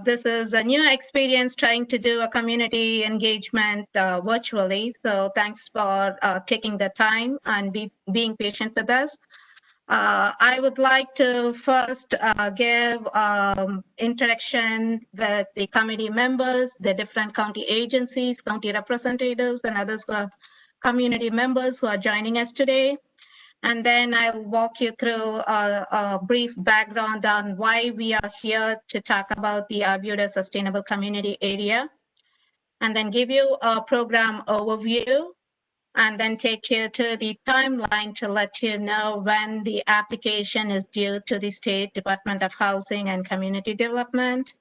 This is a new experience trying to do a community engagement virtually. So thanks for taking the time and being patient with us. I would like to first give introduction with the committee members, the different county agencies, county representatives, and others, community members who are joining us today. And then I'll walk you through a brief background on why we are here to talk about the Arbutus Sustainable Community Area, and then give you a program overview, and then take you to the timeline to let you know when the application is due to the State Department of Housing and Community Development.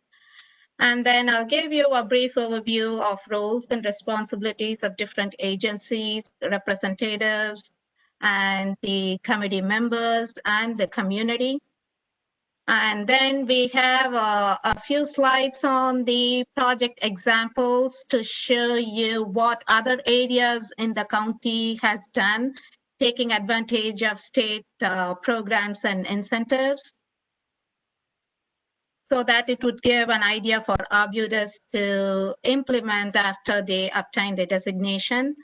And then I'll give you a brief overview of roles and responsibilities of different agencies, representatives, and the committee members and the community. And then we have a few slides on the project examples to show you what other areas in the county has done, taking advantage of state programs and incentives, so that it would give an idea for Arbutus to implement after they obtain the designation.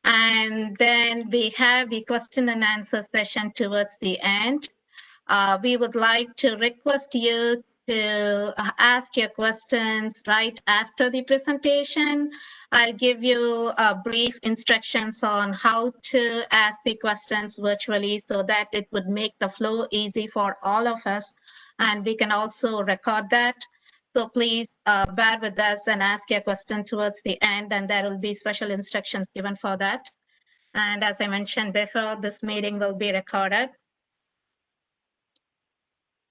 And then we have the question and answer session towards the end. We would like to request you to ask your questions right after the presentation. I'll give you brief instructions on how to ask the questions virtually so that it would make the flow easy for all of us. And we can also record that. So please bear with us and ask your question towards the end, and there will be special instructions given for that. And as I mentioned before, this meeting will be recorded.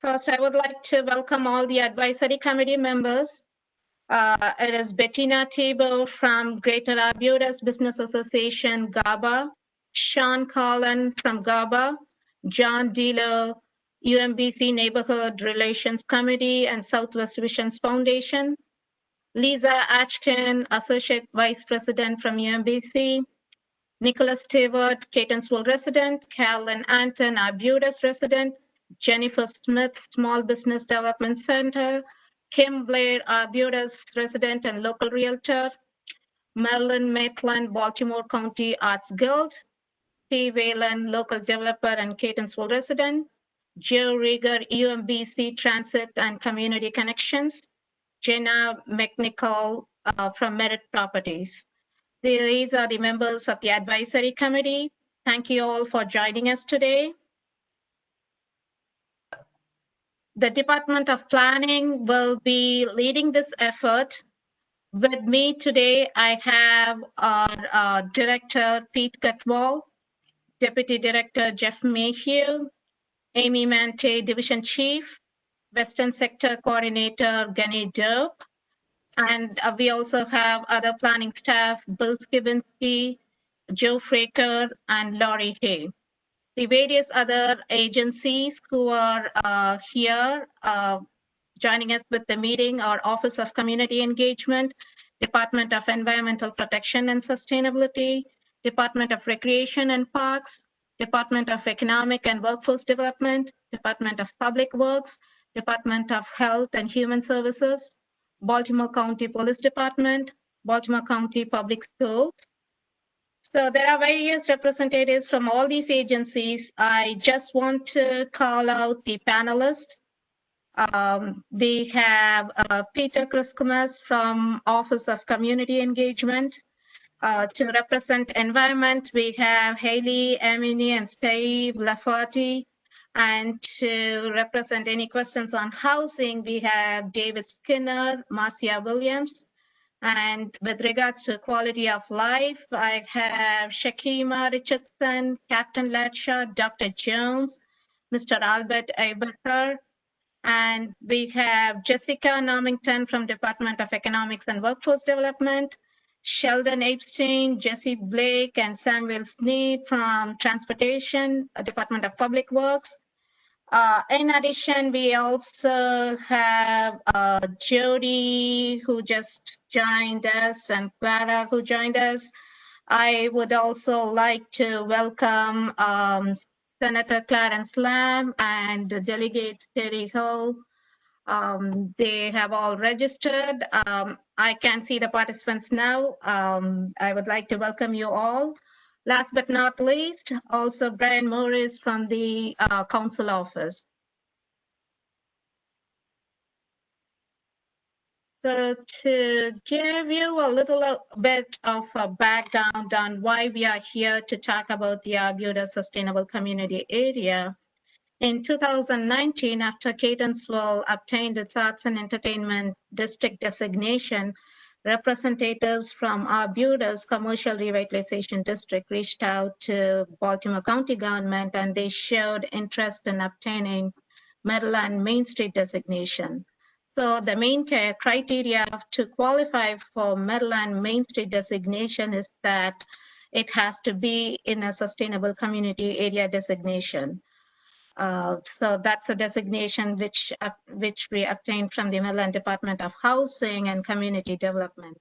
First, I would like to welcome all the advisory committee members. It is Bettina Tebow from Greater Arbutus Business Association, GABA, Sean Collin from GABA, John Dilo, UMBC Neighborhood Relations Committee and Southwest Visions Foundation, Lisa Ashkin, Associate Vice President from UMBC, Nicholas Stewart, Catonsville resident, Carolyn Anton, Arbutus resident, Jennifer Smith, Small Business Development Center, Kim Blair, Arbutus resident and local realtor, Marilyn Maitland, Baltimore County Arts Guild, T. Whalen, local developer and Catonsville resident, Joe Rieger, UMBC Transit and Community Connections, Jenna McNichol from Merit Properties. These are the members of the advisory committee. Thank you all for joining us today. The Department of Planning will be leading this effort. With me today, I have our Director, Pete Cutwall, Deputy Director, Jeff Mayhew, Amy Mante, Division Chief, Western Sector Coordinator, Gani Dope, and we also have other planning staff, Bill Skibinski, Joe Fraker, and Laurie Hay. The various other agencies who are here joining us with the meeting are Office of Community Engagement, Department of Environmental Protection and Sustainability, Department of Recreation and Parks, Department of Economic and Workforce Development, Department of Public Works, Department of Health and Human Services, Baltimore County Police Department, Baltimore County Public Schools. So there are various representatives from all these agencies. I just want to call out the panelists. We have Peter Christmas from Office of Community Engagement. To represent environment, we have Haley, Emily, and Steve Laforti. And to represent any questions on housing, we have David Skinner, Marcia Williams. And with regards to quality of life, I have Shakima Richardson, Captain Ladshaw, Dr. Jones, Mr. Albert Abathar, and we have Jessica Normington from Department of Economics and Workforce Development, Sheldon Epstein, Jesse Blake, and Samuel Sneed from Transportation, Department of Public Works. In addition, we also have Jody, who just joined us, and Clara, who joined us. I would also like to welcome Senator Clarence Lamb and Delegate Terry Hill They have all registered. I can see the participants now. I would like to welcome you all. Last but not least, also Brian Morris from the council office. So to give you a little bit of a background on why we are here to talk about the Arbutus Sustainable Community Area, in 2019, after Catonsville obtained its Arts and Entertainment District designation, representatives from Arbutus Commercial Revitalization District reached out to Baltimore County government and they showed interest in obtaining Meadowland Main Street designation. So the main criteria to qualify for Meadowland Main Street designation is that it has to be in a sustainable community area designation. So that's a designation which we obtained from the Maryland Department of Housing and Community Development.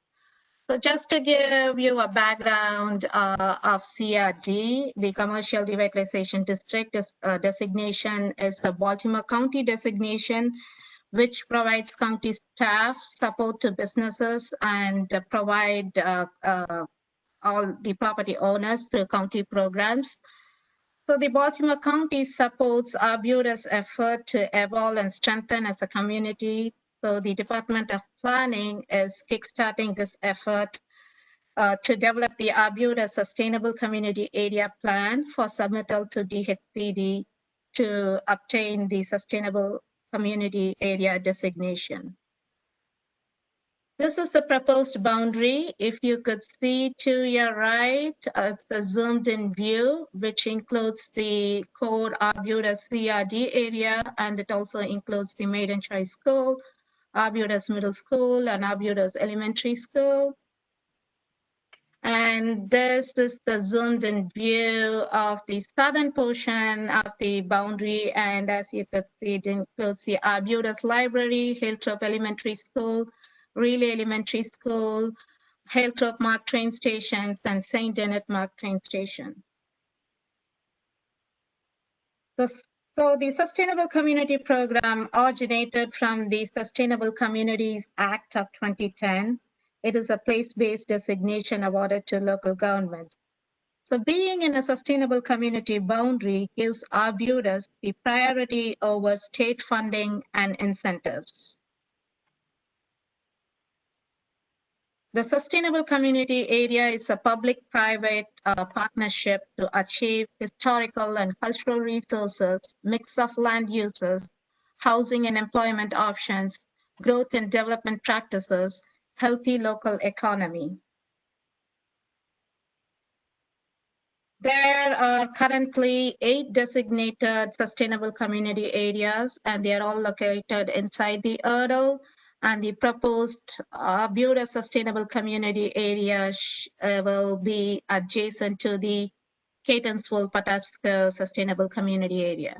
So just to give you a background of CRD, the Commercial Revitalization District designation is a Baltimore County designation, which provides county staff support to businesses and provide all the property owners through county programs. So the Baltimore County supports Arbutus' effort to evolve and strengthen as a community. So the Department of Planning is kickstarting this effort to develop the Arbutus Sustainable Community Area Plan for submittal to DHCD to obtain the Sustainable Community Area designation. This is the proposed boundary. If you could see to your right, it's the zoomed in view, which includes the core Arbutus CRD area, and it also includes the Maiden Choice School, Arbutus Middle School, and Arbutus Elementary School. And this is the zoomed in view of the southern portion of the boundary. And as you could see, it includes the Arbutus Library, Hilltop Elementary School, Relay Elementary School, Hilltop Mark train stations, and St. Denis Mark train station. So the Sustainable Community Program originated from the Sustainable Communities Act of 2010. It is a place-based designation awarded to local governments. So being in a sustainable community boundary gives Arbutus the priority over state funding and incentives. The Sustainable Community Area is a public-private partnership to achieve historical and cultural resources, mix of land uses, housing and employment options, growth and development practices, healthy local economy. There are currently 8 designated sustainable community areas, and they are all located inside the URL. And the proposed Arbutus Sustainable Community Area will be adjacent to the Catonsville Patapsco Sustainable Community Area.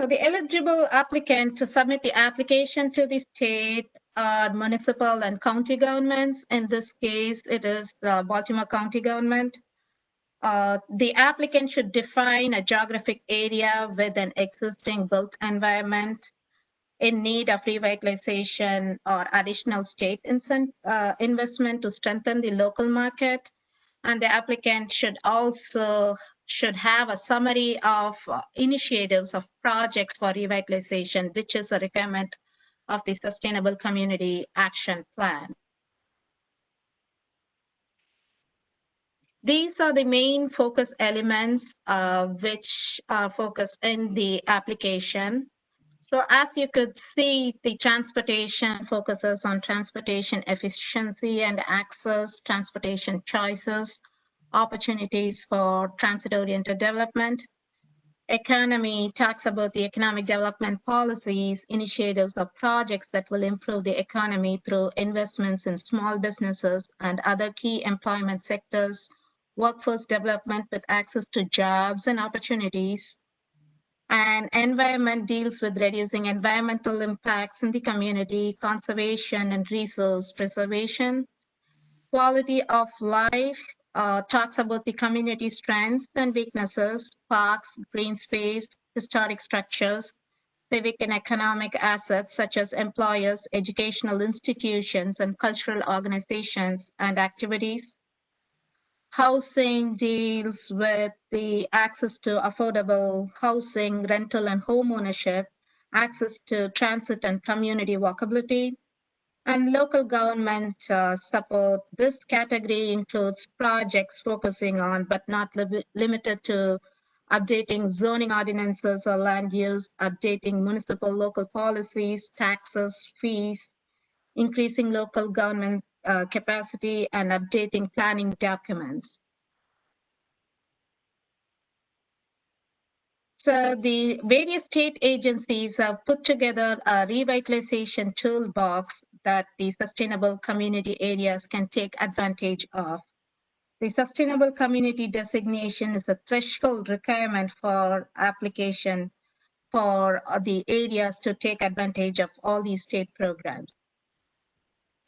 So the eligible applicant to submit the application to the state are municipal and county governments. In this case, it is the Baltimore County government. The applicant should define a geographic area with an existing built environment in need of revitalization or additional state investment to strengthen the local market. And the applicant should also have a summary of initiatives of projects for revitalization, which is a requirement of the Sustainable Community Action Plan. These are the main focus elements which are focused in the application. So as you could see, the transportation focuses on transportation efficiency and access, transportation choices, opportunities for transit-oriented development. Economy talks about the economic development policies, initiatives or projects that will improve the economy through investments in small businesses and other key employment sectors, workforce development with access to jobs and opportunities. And environment deals with reducing environmental impacts in the community, conservation and resource preservation. Quality of life talks about the community strengths and weaknesses, parks, green space, historic structures, civic and economic assets such as employers, educational institutions, and cultural organizations and activities. Housing deals with the access to affordable housing, rental and home ownership, access to transit and community walkability, and local government support. This category includes projects focusing on, but not limited to, updating zoning ordinances or land use, updating municipal local policies, taxes, fees, increasing local government capacity, and updating planning documents. So the various state agencies have put together a revitalization toolbox that the sustainable community areas can take advantage of. The sustainable community designation is a threshold requirement for application for the areas to take advantage of all these state programs.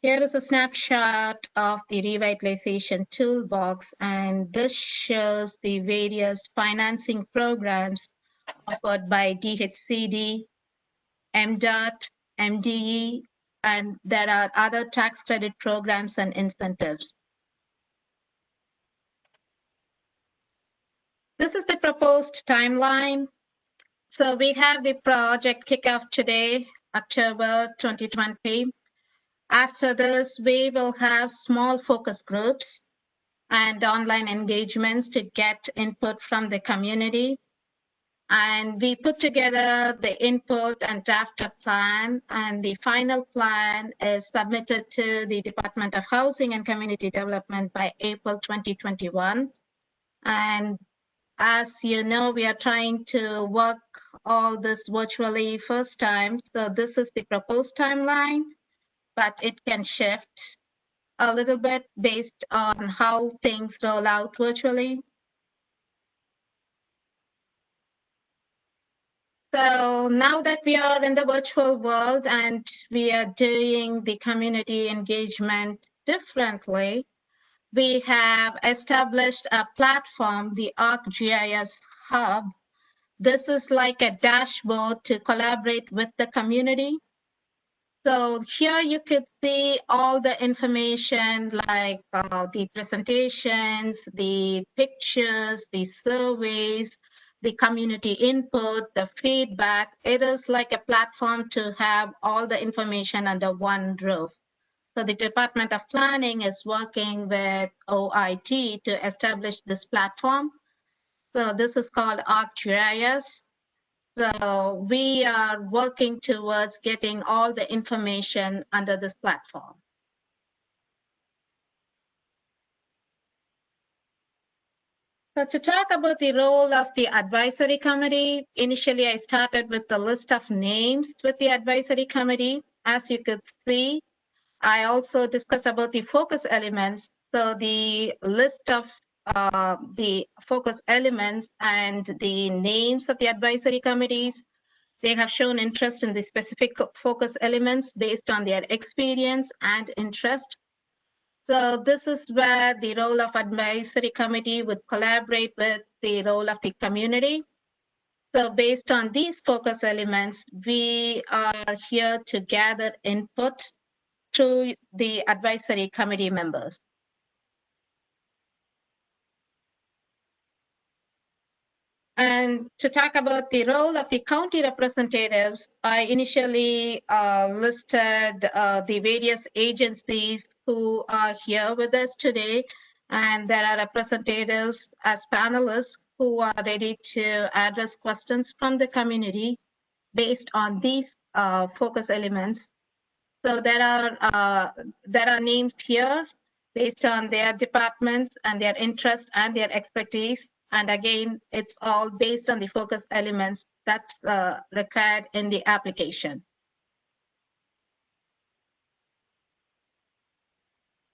Here is a snapshot of the revitalization toolbox, and this shows the various financing programs offered by DHCD, MDOT, MDE, and there are other tax credit programs and incentives. This is the proposed timeline. So we have the project kickoff today, October 2020. After this, we will have small focus groups and online engagements to get input from the community. And we put together the input and draft a plan, and the final plan is submitted to the Department of Housing and Community Development by April 2021. And as you know, we are trying to work all this virtually first time. So this is the proposed timeline, but it can shift a little bit based on how things roll out virtually. So now that we are in the virtual world and we are doing the community engagement differently, we have established a platform, the ArcGIS Hub. This is like a dashboard to collaborate with the community. So here you could see all the information like the presentations, the pictures, the surveys, the community input, the feedback. It is like a platform to have all the information under one roof. So the Department of Planning is working with OIT to establish this platform. So this is called ArcGIS. So we are working towards getting all the information under this platform. So to talk about the role of the advisory committee, initially I started with the list of names with the advisory committee. As you could see, I also discussed about the focus elements. So the list of the focus elements and the names of the advisory committees, they have shown interest in the specific focus elements based on their experience and interest. So this is where the role of advisory committee would collaborate with the role of the community. So based on these focus elements, we are here to gather input to the advisory committee members. And to talk about the role of the county representatives, I initially listed the various agencies who are here with us today. And there are representatives as panelists who are ready to address questions from the community based on these focus elements. So there are names here based on their departments and their interest and their expertise. And again, it's all based on the focus elements that's required in the application.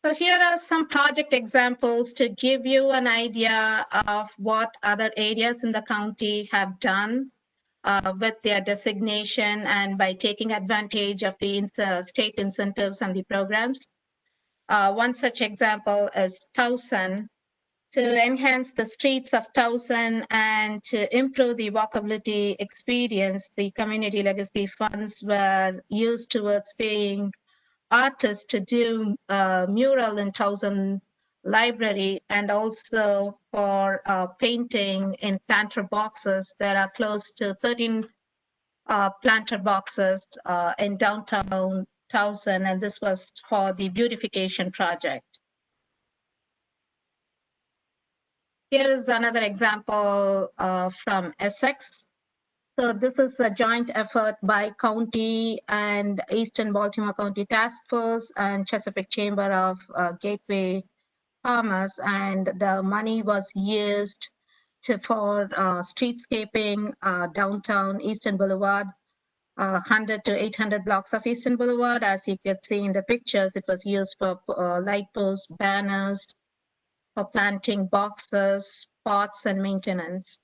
So here are some project examples to give you an idea of what other areas in the county have done with their designation and by taking advantage of the state incentives and the programs. One such example is Towson. to enhance the streets of Towson and to improve the walkability experience, the community legacy funds were used towards paying artists to do mural in Towson Library and also for painting in planter boxes. There are close to 13 planter boxes in downtown Towson, and this was for the beautification project. Here is another example from Essex. So this is a joint effort by county and Eastern Baltimore County Task Force and Chesapeake Chamber of Gateway Commerce, and the money was used for streetscaping downtown Eastern Boulevard, 100 to 800 blocks of Eastern Boulevard. As you could see in the pictures, it was used for light posts, banners, for planting boxes, pots, and maintenance.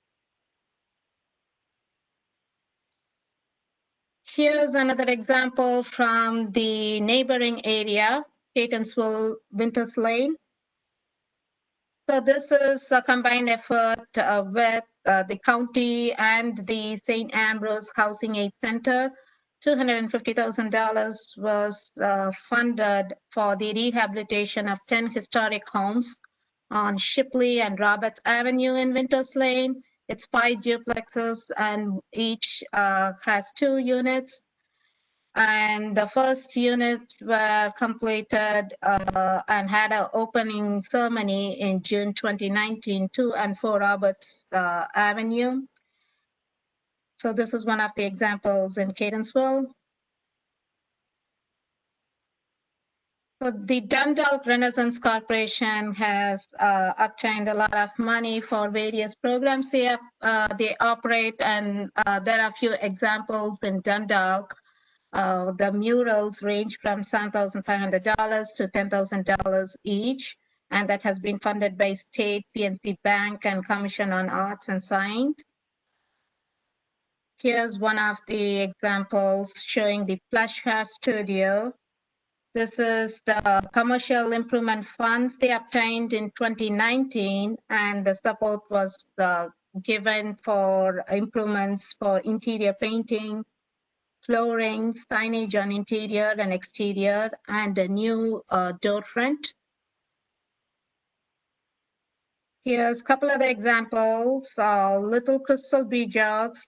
Here's another example from the neighboring area, Catonsville, Winters Lane. So this is a combined effort with the county and the St. Ambrose Housing Aid Center. $250,000 was funded for the rehabilitation of 10 historic homes on Shipley and Roberts Avenue in Winters Lane. It's 5 duplexes and each has 2 units. And the first units were completed and had an opening ceremony in June 2019, 2 and 4 Roberts Avenue. So this is one of the examples in Catonsville. So the Dundalk Renaissance Corporation has obtained a lot of money for various programs they operate, and there are a few examples in Dundalk. The murals range from $7,500 to $10,000 each, and that has been funded by State, PNC Bank, and Commission on Arts and Science. Here's one of the examples showing the Plush Hair Studio. This is the commercial improvement funds they obtained in 2019, and the support was given for improvements for interior painting, flooring, signage on interior and exterior, and a new door front. Here's a couple other examples. Little Crystal Bejogs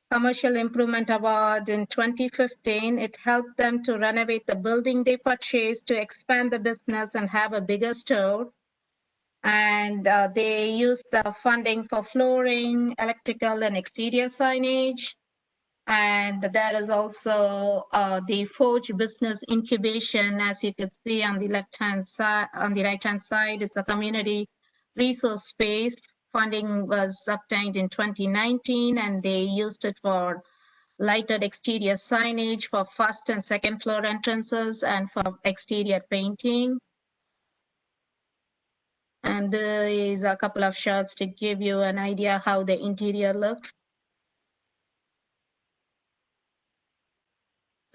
Commercial Improvement Award in 2015. It helped them to renovate the building they purchased to expand the business and have a bigger store. And they used the funding for flooring, electrical, and exterior signage. And there is also the Forge Business Incubation, as you can see on the left-hand side, on the right-hand side, it's a community resource space. Funding was obtained in 2019, and they used it for lighted exterior signage for first and second floor entrances and for exterior painting. And there is a couple of shots to give you an idea how the interior looks.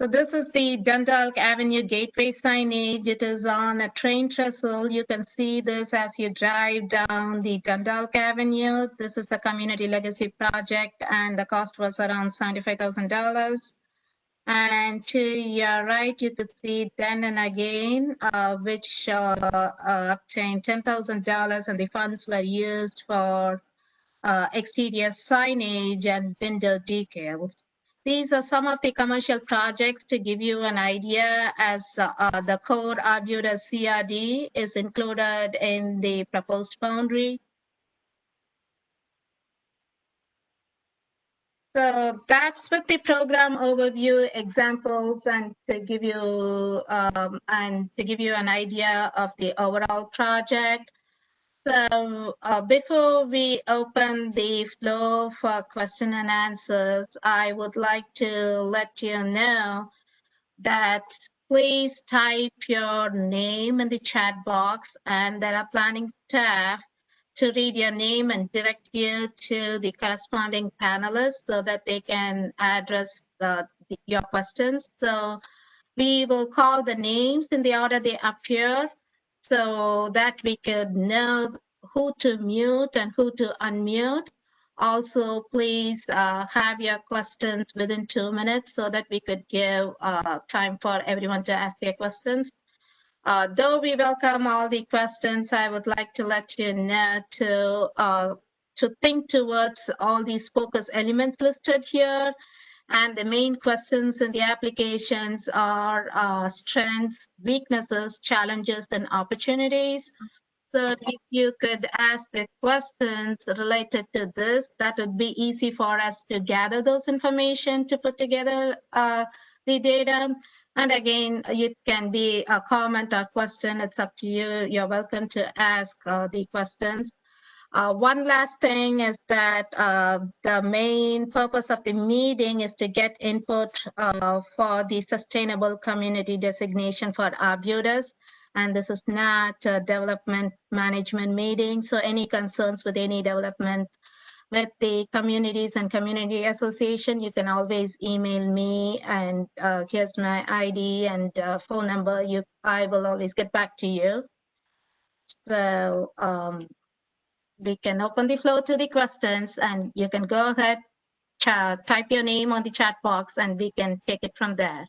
So this is the Dundalk Avenue Gateway signage. It is on a train trestle. You can see this as you drive down the Dundalk Avenue. This is the Community Legacy Project, and the cost was around $75,000. And to your right, you could see Then and Again, which obtained $10,000, and the funds were used for exterior signage and window decals. These are some of the commercial projects to give you an idea, as the core Arbutus CRD is included in the proposed boundary. So that's with the program overview, examples, and to give you an idea of the overall project. So before we open the floor for question and answers, I would like to let you know that please type your name in the chat box, and there are planning staff to read your name and direct you to the corresponding panelists so that they can address your questions. So we will call the names in the order they appear so that we could know who to mute and who to unmute. Also, please have your questions within 2 minutes so that we could give time for everyone to ask their questions. Though we welcome all the questions, I would like to let you know to think towards all these focus elements listed here. And the main questions in the applications are strengths, weaknesses, challenges, and opportunities. So if you could ask the questions related to this, that would be easy for us to gather those information to put together the data. And again, it can be a comment or question. It's up to you. You're welcome to ask the questions. One last thing is that the main purpose of the meeting is to get input for the sustainable community designation for Arbutus. And this is not a development management meeting. So any concerns with any development with the communities and community association, you can always email me, and here's my ID and phone number. I will always get back to you. So we can open the floor to the questions, and you can go ahead, type your name on the chat box, and we can take it from there.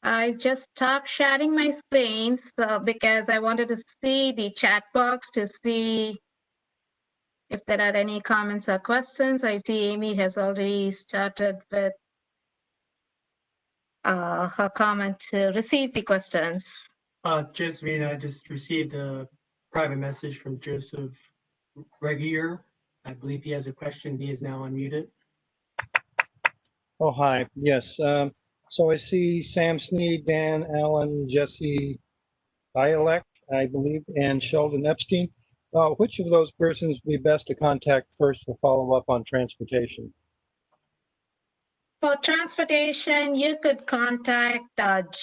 I just stopped sharing my screen because I wanted to see the chat box to see if there are any comments or questions. I see Amy has already started with her comment to receive the questions. Josephine, I just received a private message from Joseph Regier. I believe he has a question. He is now unmuted. Oh, hi. Yes. So I see Sam Sneed, Dan Allen, Jesse Bialek, I believe, and Sheldon Epstein. Which of those persons would be best to contact first for follow-up on transportation? For transportation, you could contact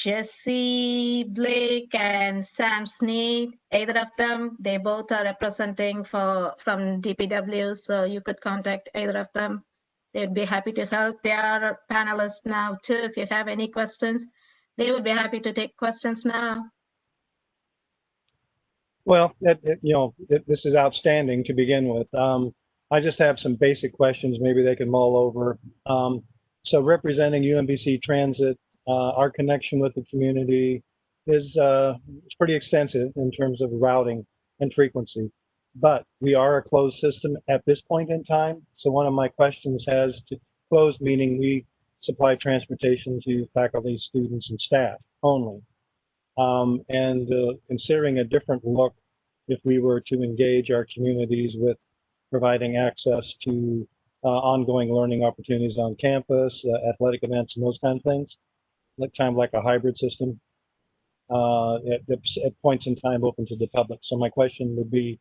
Jesse Blake and Sam Sneed, either of them. They both are representing from DPW, so you could contact either of them. They'd be happy to help. They are panelists now too. If you have any questions, they would be happy to take questions now. Well, this is outstanding to begin with. I just have some basic questions maybe they can mull over. So representing UMBC Transit, our connection with the community is pretty extensive in terms of routing and frequency. But we are a closed system at this point in time. So one of my questions has to closed, meaning we supply transportation to faculty, students, and staff only. Considering a different look, if we were to engage our communities with providing access to ongoing learning opportunities on campus, athletic events, and those kind of things, kind of like a hybrid system, at points in time open to the public. So my question would be,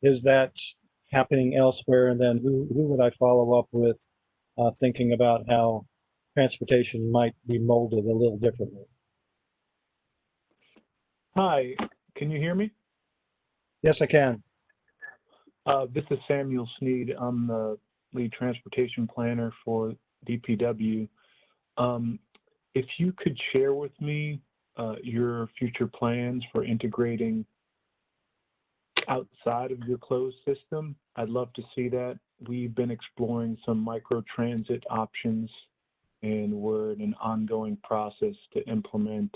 is that happening elsewhere? And then who would I follow up with thinking about how transportation might be molded a little differently? Hi, can you hear me? Yes, I can. This is Samuel Sneed. I'm the lead transportation planner for DPW. If you could share with me your future plans for integrating outside of your closed system, I'd love to see that. We've been exploring some micro-transit options, and we're in an ongoing process to implement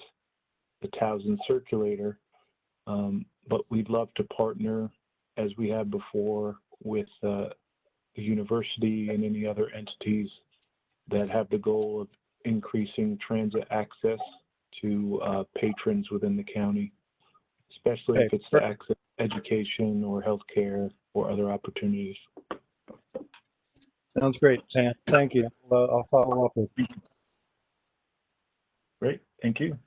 the Towson Circulator. But we'd love to partner, as we have before, with the university and any other entities that have the goal of increasing transit access to patrons within the county, especially if it's to access education or healthcare or other opportunities. Sounds great, Sam. Thank you. I'll follow up with you. Great, thank you.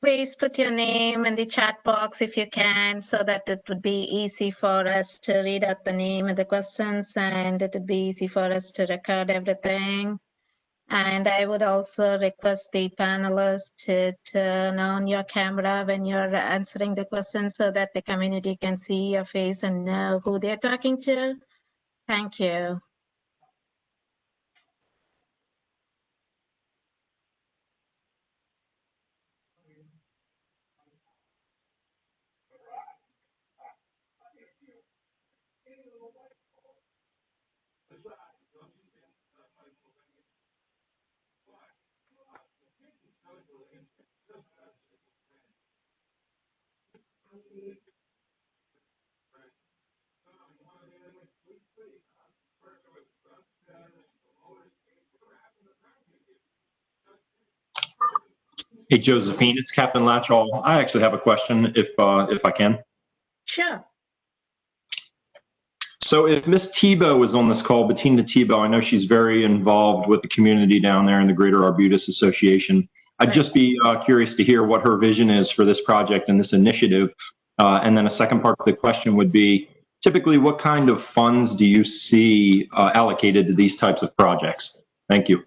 please put your name in the chat box if you can, so that it would be easy for us to read out the name and the questions, and it would be easy for us to record everything. And I would also request the panelists to turn on your camera when you're answering the questions so that the community can see your face and know who they're talking to. Thank you. Hey, Josephine, it's Captain Latchall. I actually have a question if I can. Sure. So if Miss Tebow is on this call, Bettina Tebow, I know she's very involved with the community down there in the Greater Arbutus Association. I'd just be curious to hear what her vision is for this project and this initiative. And then a second part of the question would be, typically, what kind of funds do you see allocated to these types of projects? Thank you.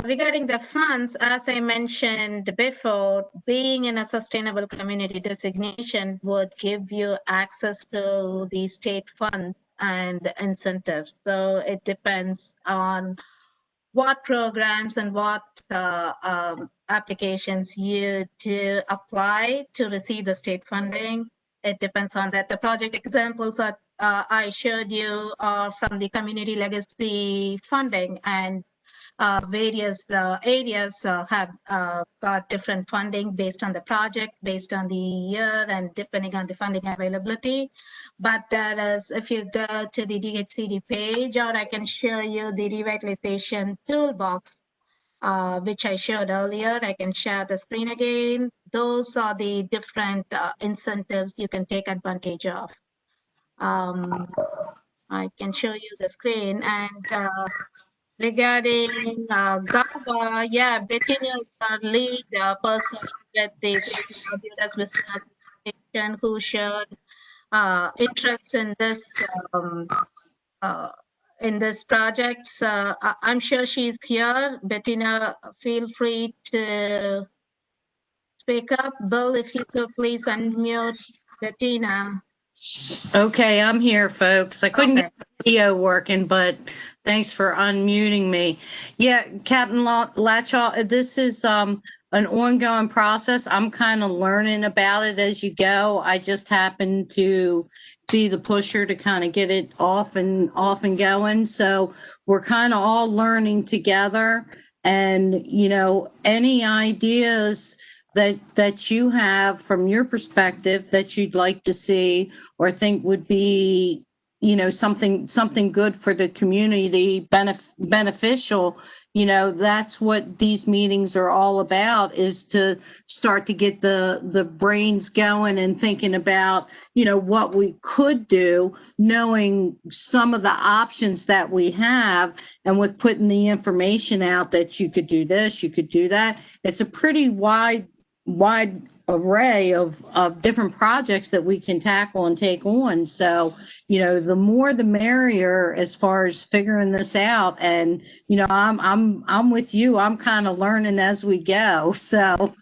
Regarding the funds, as I mentioned before, being in a sustainable community designation would give you access to the state funds and incentives. So it depends on what programs and what applications you do apply to receive the state funding. It depends on that. The project examples that I showed you are from the community legacy funding, and various areas have got different funding based on the project, based on the year, and depending on the funding availability. But there is, if you go to the DHCD page, or I can show you the Revitalization Tool Box, which I showed earlier. I can share the screen again. Those are the different incentives you can take advantage of. I can show you the screen, and regarding GABA, yeah, Bettina is our lead person with the Arbutus Business Association who showed interest in this project. So I'm sure she's here. Bettina, feel free to speak up. Bill, if you could please unmute Bettina. Okay, I'm here, folks. I couldn't Okay. get the video working, but thanks for unmuting me. Yeah, Captain Latchall, this is an ongoing process. I'm kind of learning about it as you go. I just happen to be the pusher to kind of get it off and going. So we're kind of all learning together. And, you know, any ideas that you have from your perspective that you'd like to see or think would be, you know, something good for the community, beneficial, you know, that's what these meetings are all about, is to start to get the brains going and thinking about, you know, what we could do, knowing some of the options that we have, and with putting the information out that you could do this, you could do that. It's a pretty wide array of different projects that we can tackle and take on. So, you know, the more the merrier as far as figuring this out. And, you know, I'm with you. I'm kind of learning as we go. So,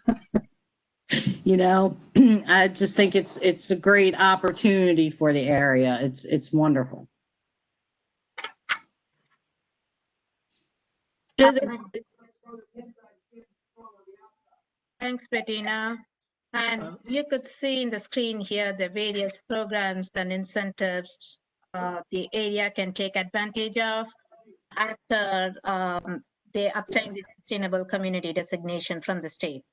you know, I just think it's a great opportunity for the area. It's wonderful. Thanks, Bettina. And you could see in the screen here the various programs and incentives the area can take advantage of after they obtain the sustainable community designation from the state.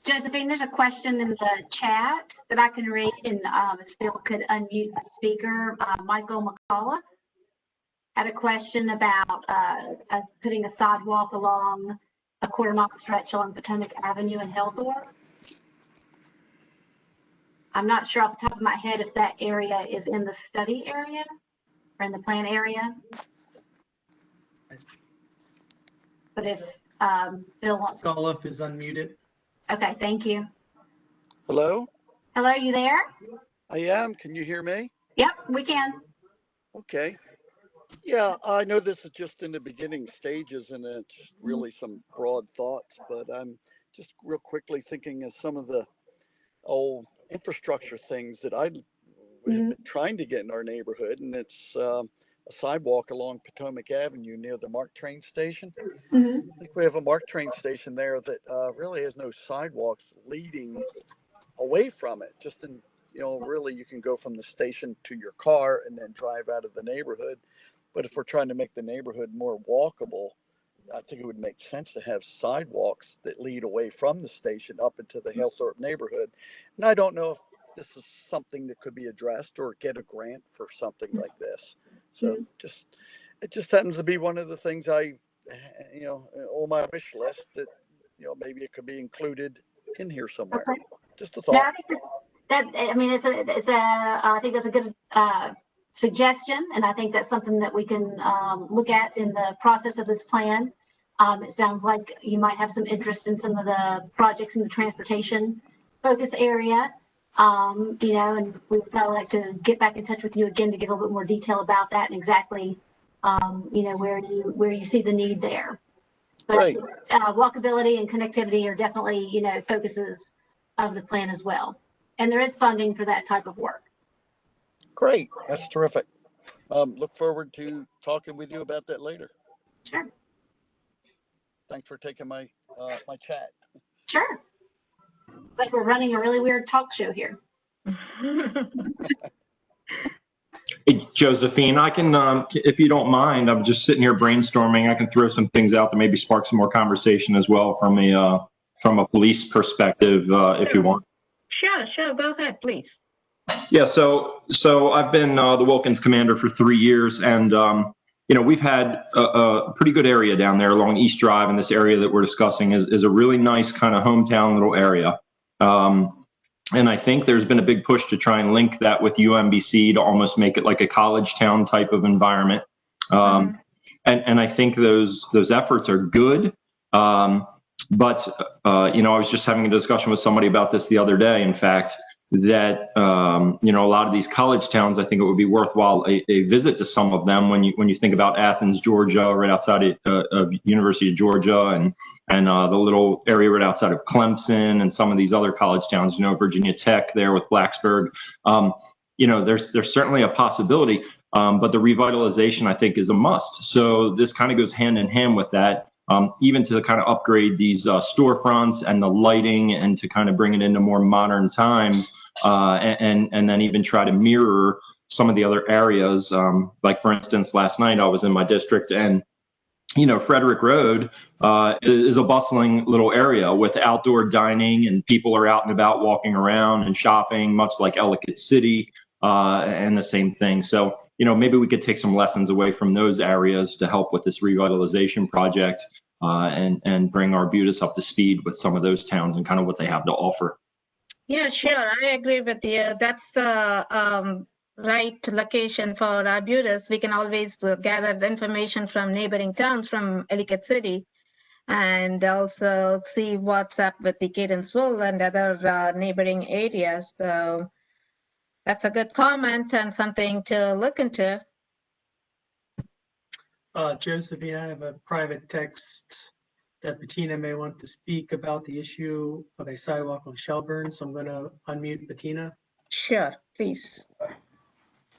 Josephine, there's a question in the chat that I can read, and if Bill could unmute the speaker. Michael McCullough had a question about us putting a sidewalk along a quarter-mile stretch along Potomac Avenue in Hellthorpe. I'm not sure off the top of my head if that area is in the study area or in the plan area. But if Phil wants to. Kickoff is unmuted. Okay, thank you. Hello, Hello, you there? I am. Can you hear me? Yep, we can. Okay. Yeah, I know this is just in the beginning stages and it's really some broad thoughts, but I'm just real quickly thinking of some of the old infrastructure things that I've been trying to get in our neighborhood, and it's a sidewalk along Potomac Avenue near the MARC train station. Mhm. I think we have a MARC train station there that really has no sidewalks leading away from it. Just in, really you can go from the station to your car and then drive out of the neighborhood. But if we're trying to make the neighborhood more walkable, I think it would make sense to have sidewalks that lead away from the station up into the Halethorpe neighborhood. And I don't know if this is something that could be addressed or get a grant for something like this. So it just happens to be one of the things I, on my wish list that, maybe it could be included in here somewhere. Okay. Just a Yeah, thought. I think I mean, I think that's a good suggestion, and I think that's something that we can look at in the process of this plan. It sounds like you might have some interest in some of the projects in the transportation focus area, and we would probably like to get back in touch with you again to get a little bit more detail about that and exactly, where you see the need there. But Right. Walkability and connectivity are definitely, focuses of the plan as well. And there is funding for that type of work. Great. That's terrific. Look forward to talking with you about that later. Sure. Thanks for taking my my chat. Sure. Like we're running a really weird talk show here. Hey, Josephine, I can, if you don't mind, I'm just sitting here brainstorming. I can throw some things out to maybe spark some more conversation as well from a police perspective, if you want. Sure, go ahead, please. Yeah, so I've been the Wilkins commander for 3 years, and we've had a pretty good area down there along East Drive, and this area that we're discussing is a really nice kind of hometown little area. And I think there's been a big push to try and link that with UMBC to almost make it like a college town type of environment. And I think those efforts are good. But I was just having a discussion with somebody about this the other day, in fact, that, a lot of these college towns, I think it would be worthwhile a visit to some of them when you think about Athens, Georgia, right outside of University of Georgia, and the little area right outside of Clemson, and some of these other college towns, Virginia Tech there with Blacksburg. There's certainly a possibility, but the revitalization, I think, is a must. So this kind of goes hand in hand with that. Even to kind of upgrade these storefronts and the lighting, and to kind of bring it into more modern times, and then even try to mirror some of the other areas. Like, for instance, last night I was in my district, and Frederick Road is a bustling little area with outdoor dining, and people are out and about walking around and shopping, much like Ellicott City, and the same thing. So, maybe we could take some lessons away from those areas to help with this revitalization project, and bring Arbutus up to speed with some of those towns and kind of what they have to offer. Yeah, sure. I agree with you. That's the right location for Arbutus. We can always gather the information from neighboring towns from Ellicott City, and also see what's up with the Cadensville and other neighboring areas. So that's a good comment and something to look into. Josephine, I have a private text that Bettina may want to speak about the issue of a sidewalk on Shelburne, so I'm going to unmute Bettina. Sure, please.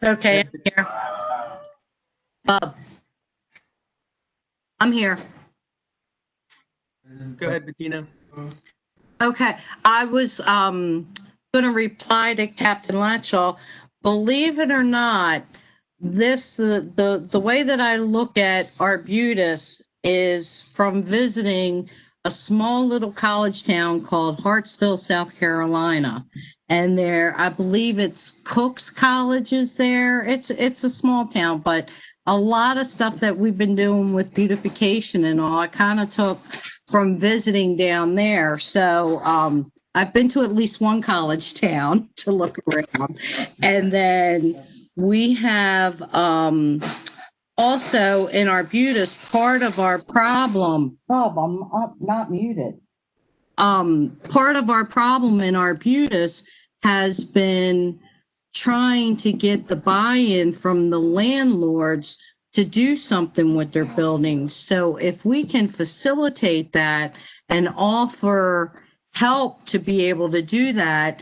Okay, I'm here. Bob. I'm here. Go ahead, Bettina. Okay, I was going to reply to Captain Latchall. Believe it or not, the way that I look at Arbutus is from visiting a small little college town called Hartsville, South Carolina. And there, I believe it's Cook's College is there. It's a small town, but a lot of stuff that we've been doing with beautification and all, I kind of took from visiting down there. So I've been to at least one college town to look around. And then we have Also in Arbutus, part of our problem, not muted. Part of our problem in Arbutus has been trying to get the buy-in from the landlords to do something with their buildings. So if we can facilitate that and offer help to be able to do that,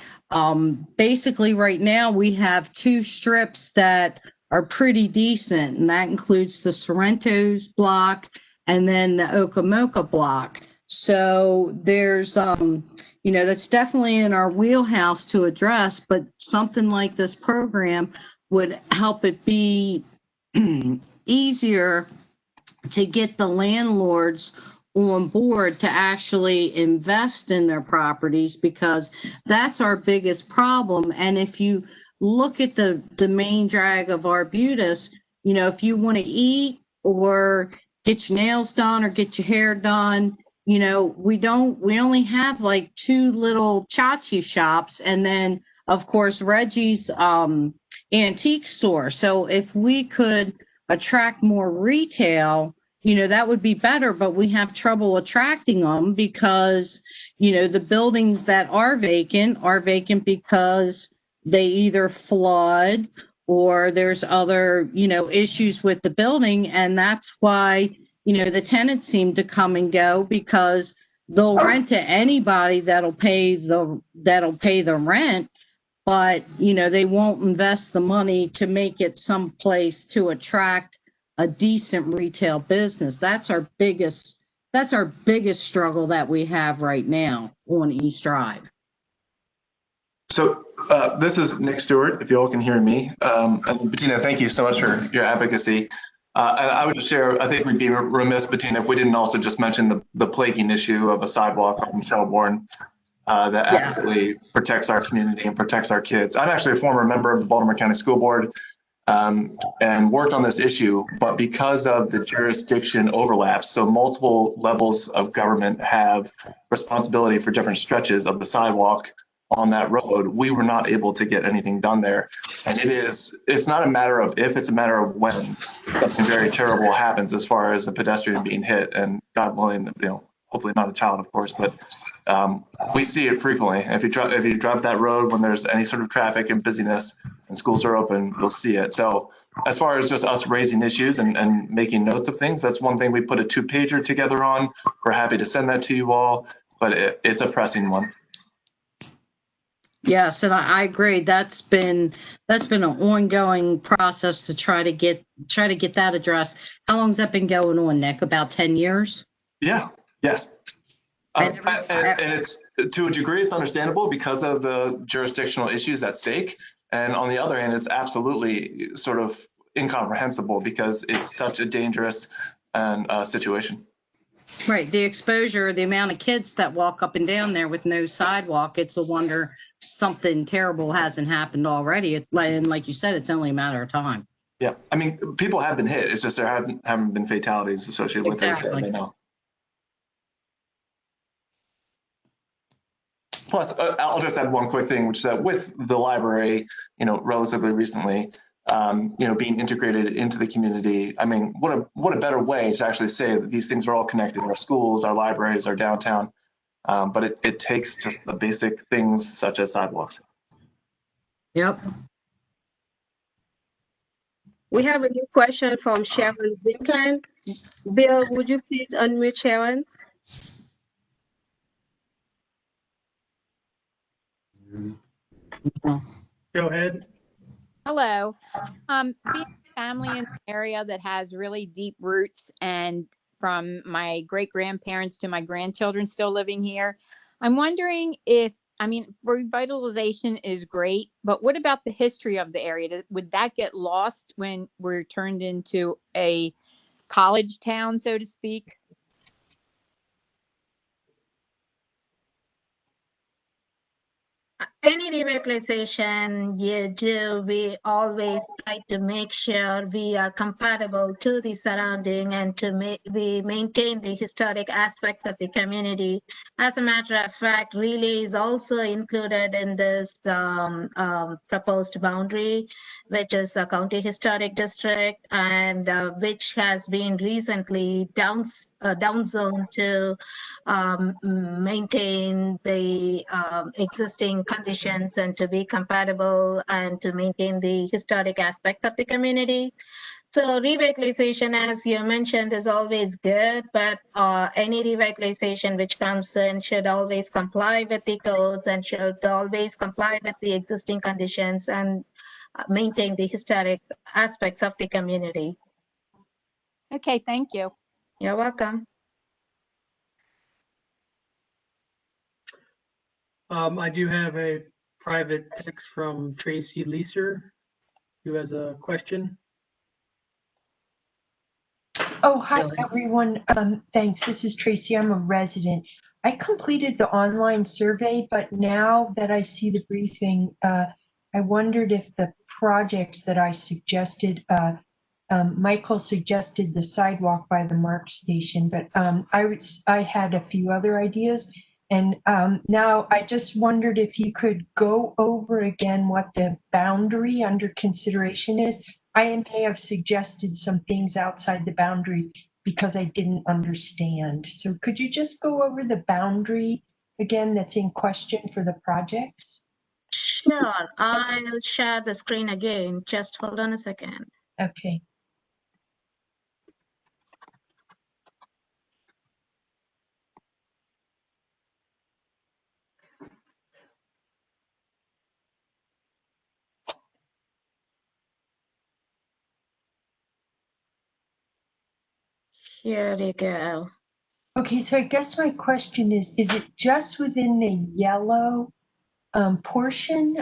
basically right now we have 2 strips that are pretty decent, and that includes the Sorrento's block and then the Okamoka block. So there's, that's definitely in our wheelhouse to address, but something like this program would help it be easier to get the landlords on board to actually invest in their properties, because that's our biggest problem. And if you look at the main drag of Arbutus, if you want to eat or get your nails done or get your hair done, we only have like 2 little chachi shops, and then of course Reggie's antique store. So if we could attract more retail, that would be better, but we have trouble attracting them because, the buildings that are vacant because they either flood or there's other, issues with the building. And that's why, the tenants seem to come and go, because they'll rent to anybody that'll pay the rent, but, they won't invest the money to make it someplace to attract a decent retail business. That's our biggest struggle that we have right now on East Drive. So this is Nick Stewart, if you all can hear me. And Bettina, thank you so much for your advocacy. And I would share, I think we'd be remiss, Bettina, if we didn't also just mention the plaguing issue of a sidewalk on Shelbourne that actively protects our community and protects our kids. I'm actually a former member of the Baltimore County School Board and worked on this issue, but because of the jurisdiction overlaps, so multiple levels of government have responsibility for different stretches of the sidewalk on that road, we were not able to get anything done there. And it's not a matter of if, it's a matter of when something very terrible happens as far as a pedestrian being hit, and God willing, hopefully not a child, of course, but we see it frequently. If you drive that road when there's any sort of traffic and busyness and schools are open, you'll see it. So as far as just us raising issues and making notes of things, that's one thing we put a 2-pager together on. We're happy to send that to you all, but it's a pressing one. Yes, and I agree. That's been an ongoing process to try to get that addressed. How long has that been going on, Nick? About 10 years? Yeah. Yes. And it's, to a degree, it's understandable because of the jurisdictional issues at stake. And on the other hand, it's absolutely sort of incomprehensible because it's such a dangerous situation. Right. The exposure, the amount of kids that walk up and down there with no sidewalk, it's a wonder something terrible hasn't happened already. And like you said, it's only a matter of time. Yeah. I mean, people have been hit. It's just there haven't been fatalities associated with it as far as I know. Plus, I'll just add one quick thing, which is that with the library, relatively recently, being integrated into the community, I mean, what a better way to actually say that these things are all connected: our schools, our libraries, our downtown. But it takes just the basic things such as sidewalks. Yep. We have a new question from Sharon Zinkan. Bill, would you please unmute Sharon? Go ahead. Hello. Being a family in an area that has really deep roots, and from my great-grandparents to my grandchildren still living here, I'm wondering if, revitalization is great, but what about the history of the area? Would that get lost when we're turned into a college town, so to speak? any revitalization you do, we always try to make sure we are compatible to the surrounding and we maintain the historic aspects of the community. As a matter of fact, relay is also included in this proposed boundary, which is a county historic district, and which has been recently downzoned to maintain the existing conditions and to be compatible and to maintain the historic aspect of the community. So revitalization, as you mentioned, is always good, but any revitalization which comes in should always comply with the codes and should always comply with the existing conditions and maintain the historic aspects of the community. Okay, thank you. You're welcome. I do have a private text from Tracy Leeser, who has a question. Oh, hi, everyone. Thanks. This is Tracy. I'm a resident. I completed the online survey, but now that I see the briefing, I wondered if the projects that I suggested, Michael suggested the sidewalk by the MARC station, but I had a few other ideas. And now I just wondered if you could go over again what the boundary under consideration is. I may have suggested some things outside the boundary because I didn't understand. So could you just go over the boundary again that's in question for the projects? Sure, I'll share the screen again. Just hold on a second. Okay. Here we go. Okay, so I guess my question is it just within the yellow portion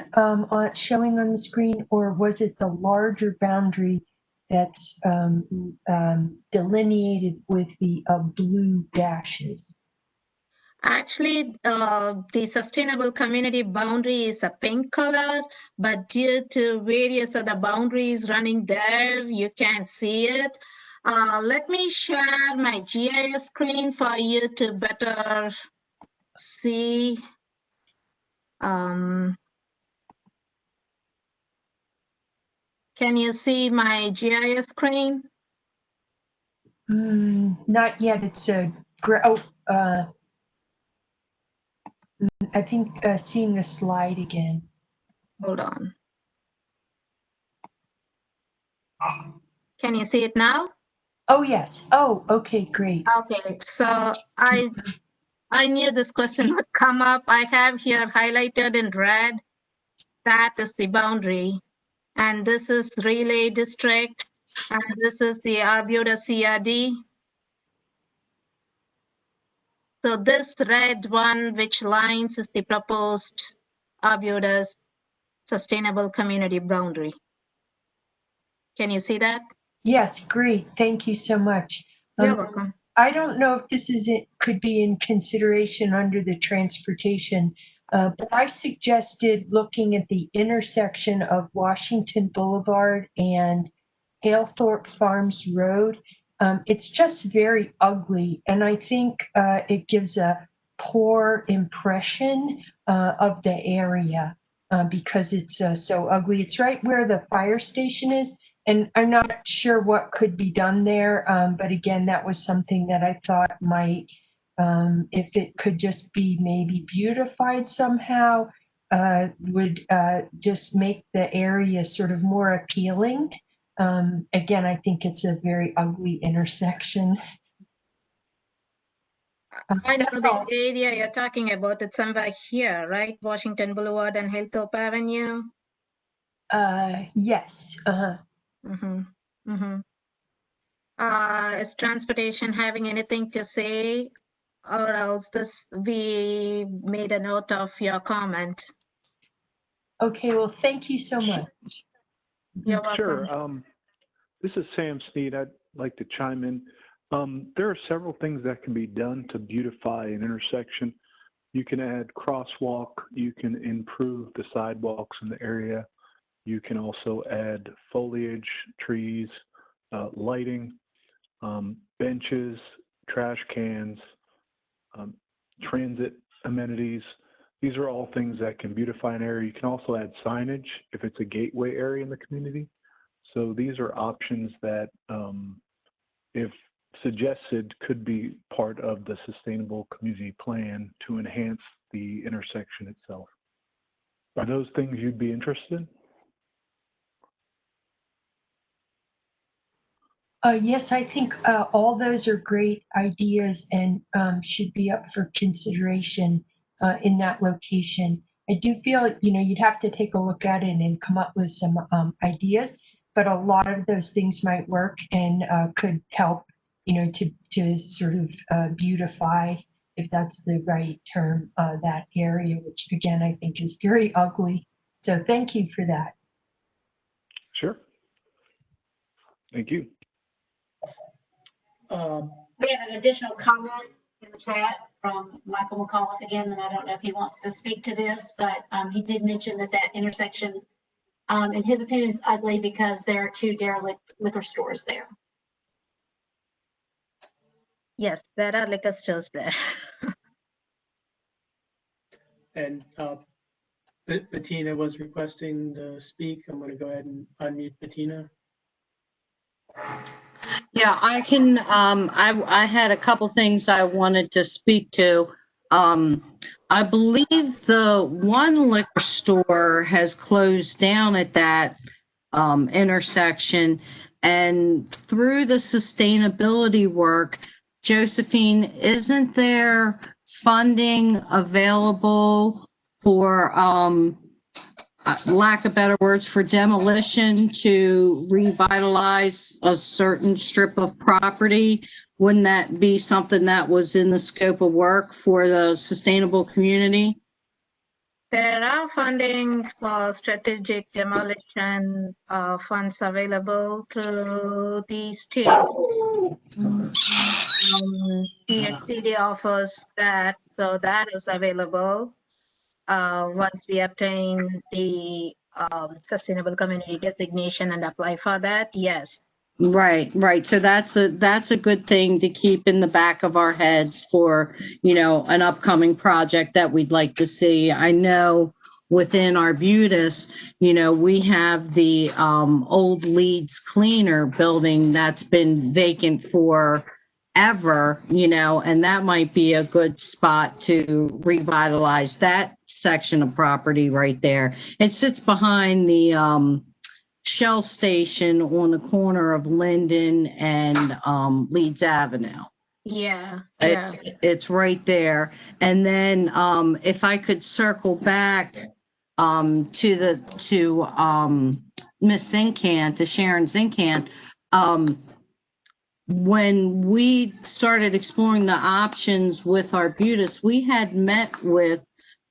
showing on the screen, or was it the larger boundary that's delineated with the blue dashes? Actually, the sustainable community boundary is a pink color, but due to various other boundaries running there, you can't see it. Let me share my GIS screen for you to better see. Can you see my GIS screen? Not yet. It's a I think seeing the slide again. Hold on. Can you see it now? Oh, yes. Oh, okay, great. Okay, so I knew this question would come up. I have here highlighted in red. That is the boundary. And this is Relay District. And this is the Arbutus CRD. So this red one, which lines is the proposed Arbutus Sustainable Community Boundary. Can you see that? Yes, great. Thank you so much. You're welcome. I don't know if this could be in consideration under the transportation, but I suggested looking at the intersection of Washington Boulevard and Halethorpe Farms Road. It's just very ugly, and I think it gives a poor impression of the area because it's so ugly. It's right where the fire station is. And I'm not sure what could be done there, but again, that was something that I thought might, if it could just be maybe beautified somehow, would just make the area sort of more appealing. Again, I think it's a very ugly intersection. I know the area you're talking about. It's somewhere here, right? Washington Boulevard and Hilltop Avenue. Yes. Is transportation having anything to say, or else we made a note of your comment? Okay, well, thank you so much. You're welcome. Sure. This is Sam Sneed. I'd like to chime in. There are several things that can be done to beautify an intersection. You can add crosswalk, you can improve the sidewalks in the area. You can also add foliage, trees, lighting, benches, trash cans, transit amenities. These are all things that can beautify an area. You can also add signage if it's a gateway area in the community. So these are options that, if suggested, could be part of the sustainable community plan to enhance the intersection itself. Are those things you'd be interested in? Yes, I think all those are great ideas and should be up for consideration in that location. I do feel, you'd have to take a look at it and come up with some ideas, but a lot of those things might work and could help, to sort of beautify, if that's the right term, that area, which again, I think is very ugly. So thank you for that. Sure. Thank you. We had an additional comment in the chat from Michael McAuliffe again, and I don't know if he wants to speak to this, but he did mention that intersection, in his opinion, is ugly because there are 2 derelict liquor stores there. Yes, there are liquor stores there. And Bettina was requesting to speak. I'm going to go ahead and unmute Bettina. Yeah, I can, I had a couple things I wanted to speak to. I believe the one liquor store has closed down at that intersection, and through the sustainability work, Josephine, isn't there funding available for, lack of better words, for demolition to revitalize a certain strip of property? Wouldn't that be something that was in the scope of work for the sustainable community? There are funding for strategic demolition funds available through the state. DHCD offers that, so that is available once we obtain the sustainable community designation and apply for that. Yes. Right. So that's a good thing to keep in the back of our heads for, an upcoming project that we'd like to see. I know within Arbutus, we have the old Leeds Cleaner building that's been vacant for ever, and that might be a good spot to revitalize that section of property right there. It sits behind the Shell station on the corner of Linden and Leeds Avenue. Yeah. It's right there. And then if I could circle back to Miss Zincan, to Sharon Zincan, when we started exploring the options with Arbutus, we had met with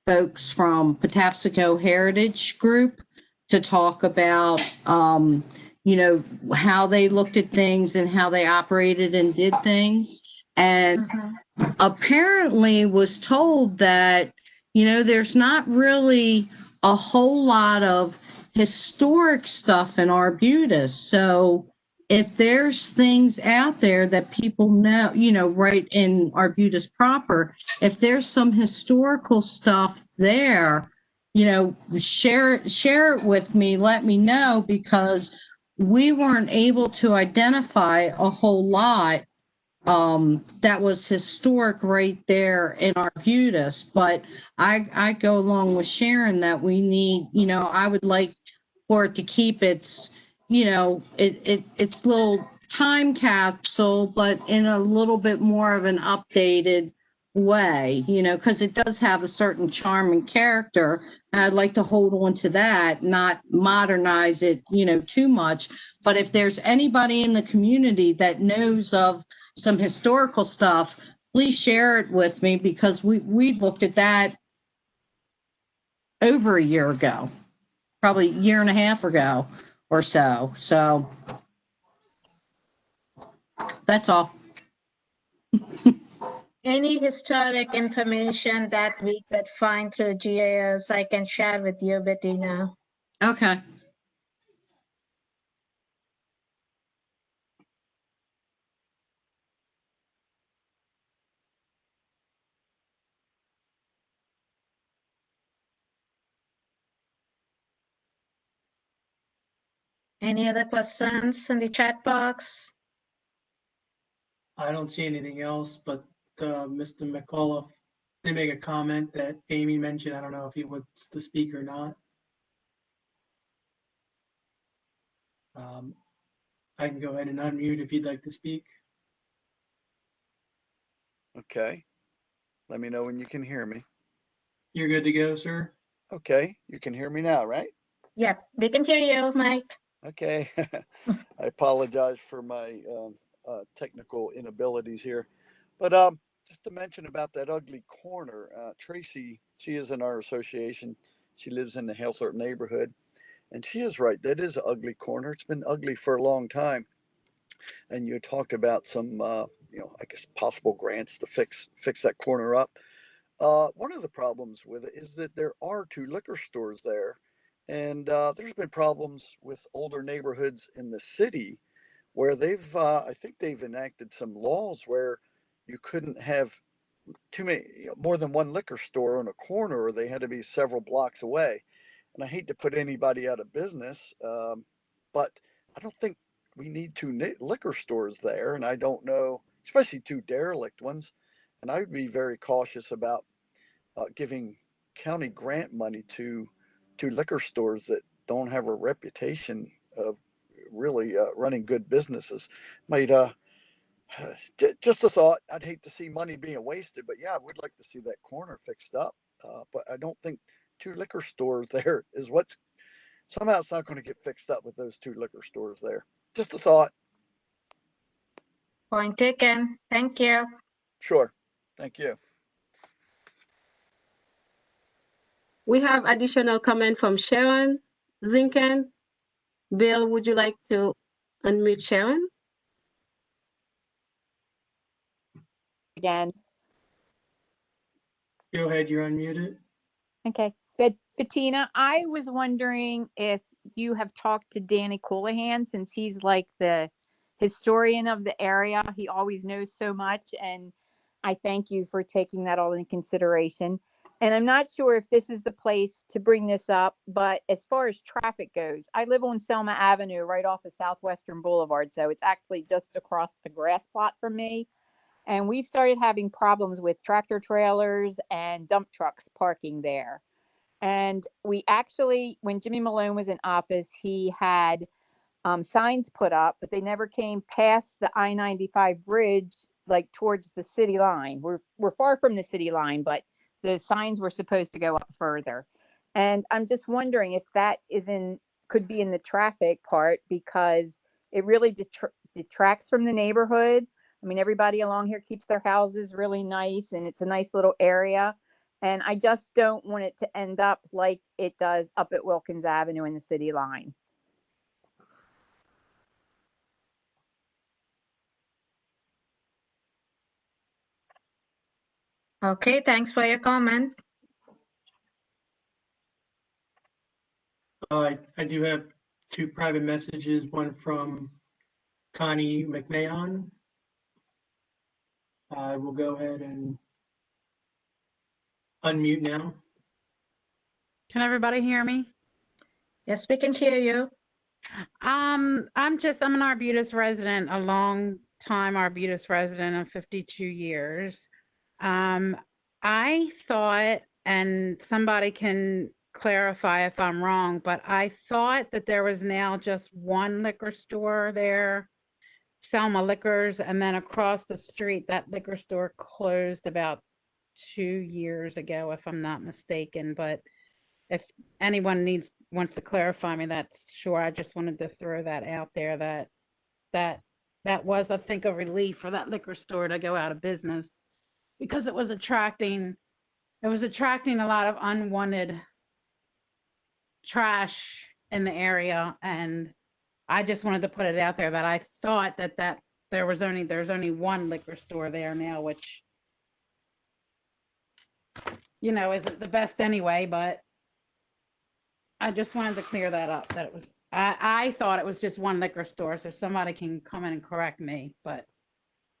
folks from Patapsco Heritage Group to talk about, how they looked at things and how they operated and did things. And apparently was told that, there's not really a whole lot of historic stuff in Arbutus. So if there's things out there that people know, right in Arbutus proper, if there's some historical stuff there, share it with me, let me know, because we weren't able to identify a whole lot that was historic right there in Arbutus. But I go along with Sharon that we need, I would like for it to keep its, its little time capsule, but in a little bit more of an updated way, because it does have a certain charm and character. And I'd like to hold on to that, not modernize it, too much. But if there's anybody in the community that knows of some historical stuff, please share it with me, because we looked at that over a year ago, probably a year and a half ago or so. So that's all. Any historic information that we could find through GIS, I can share with you, Bettina. Okay. Any other questions in the chat box? I don't see anything else, but Mr. McAuliffe did make a comment that Amy mentioned. I don't know if he wants to speak or not. I can go ahead and unmute if you'd like to speak. Okay. Let me know when you can hear me. You're good to go, sir. Okay, you can hear me now, right? Yep, we can hear you, Mike. Okay. I apologize for my technical inabilities here. But just to mention about that ugly corner, Tracy, she is in our association. She lives in the Halethorpe neighborhood. And she is right. That is an ugly corner. It's been ugly for a long time. And you talked about some, I guess possible grants to fix that corner up. One of the problems with it is that there are 2 liquor stores there. And there's been problems with older neighborhoods in the city where I think they've enacted some laws where you couldn't have too many, more than one liquor store on a corner, or they had to be several blocks away. And I hate to put anybody out of business, but I don't think we need 2 liquor stores there. And I don't know, especially 2 derelict ones. And I would be very cautious about giving county grant money to liquor stores that don't have a reputation of really running good businesses. Might just a thought. I'd hate to see money being wasted, but yeah, we'd like to see that corner fixed up. But I don't think 2 liquor stores there is what's somehow it's not going to get fixed up with those 2 liquor stores there. Just a thought. Point taken. Thank you. Sure. Thank you. We have additional comment from Sharon Zinken. Bill, would you like to unmute Sharon? Again. Go ahead, you're unmuted. Okay. But Bettina, I was wondering if you have talked to Danny Coulahan, since he's like the historian of the area. He always knows so much, and I thank you for taking that all into consideration. And I'm not sure if this is the place to bring this up, but as far as traffic goes, I live on Selma Avenue right off of Southwestern Boulevard, so it's actually just across a grass plot from me. And we've started having problems with tractor trailers and dump trucks parking there. And we actually, when Jimmy Malone was in office, he had signs put up, but they never came past the I-95 bridge, like towards the city line. We're far from the city line, but the signs were supposed to go up further. And I'm just wondering if that could be in the traffic part, because it really detracts from the neighborhood. I mean, everybody along here keeps their houses really nice, and it's a nice little area. And I just don't want it to end up like it does up at Wilkins Avenue in the city line. Okay, thanks for your comment. I do have 2 private messages, one from Connie McMahon. I will go ahead and unmute now. Can everybody hear me? Yes, we can hear you. I'm an Arbutus resident, a long time Arbutus resident of 52 years. I thought, and somebody can clarify if I'm wrong, but I thought that there was now just one liquor store there, Selma Liquors, and then across the street, that liquor store closed about 2 years ago, if I'm not mistaken. But if anyone wants to clarify me, that's sure. I just wanted to throw that out there, that was, I think, a relief for that liquor store to go out of business, because it was attracting a lot of unwanted trash in the area. And I just wanted to put it out there that I thought that there's only one liquor store there now, which isn't the best anyway, but I just wanted to clear that up, that it was, I thought it was just one liquor store, so somebody can come in and correct me, but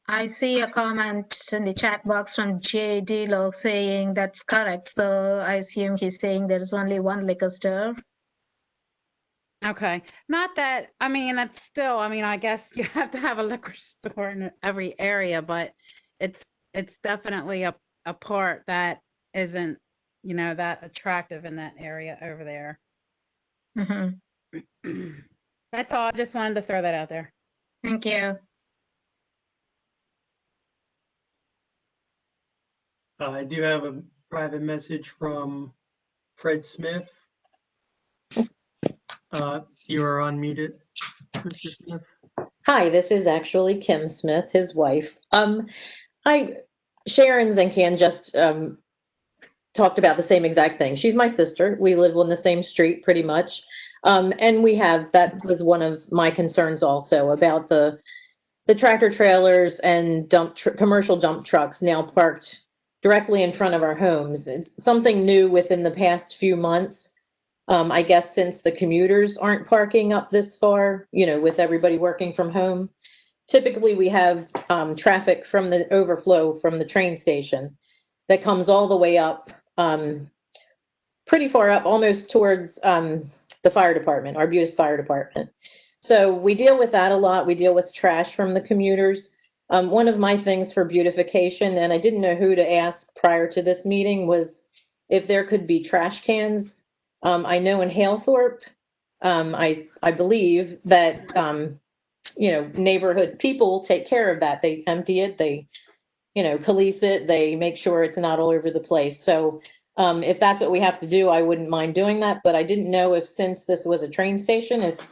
I see a comment in the chat box from J. Dilo saying that's correct. So I assume he's saying there's only one liquor store. okay. Not that, I mean, that's still, I mean, I guess you have to have a liquor store in every area, but it's definitely a part that isn't, that attractive in that area over there. Mhm. That's all. I just wanted to throw that out there. Thank you. I do have a private message from Fred Smith. You are unmuted, Mr. Smith. Hi, this is actually Kim Smith, his wife. Sharon's and Can just talked about the same exact thing. She's my sister. We live on the same street pretty much. And that was one of my concerns also about the tractor trailers and commercial dump trucks now parked directly in front of our homes. It's something new within the past few months. I guess since the commuters aren't parking up this far, with everybody working from home. Typically, we have traffic from the overflow from the train station that comes all the way up, pretty far up, almost towards the fire department, Arbutus Fire Department. So we deal with that a lot. We deal with trash from the commuters. One of my things for beautification, and I didn't know who to ask prior to this meeting, was if there could be trash cans. I know in Halethorpe, I believe that neighborhood people take care of that. They empty it, they police it, they make sure it's not all over the place. So if that's what we have to do, I wouldn't mind doing that. But I didn't know if, since this was a train station, if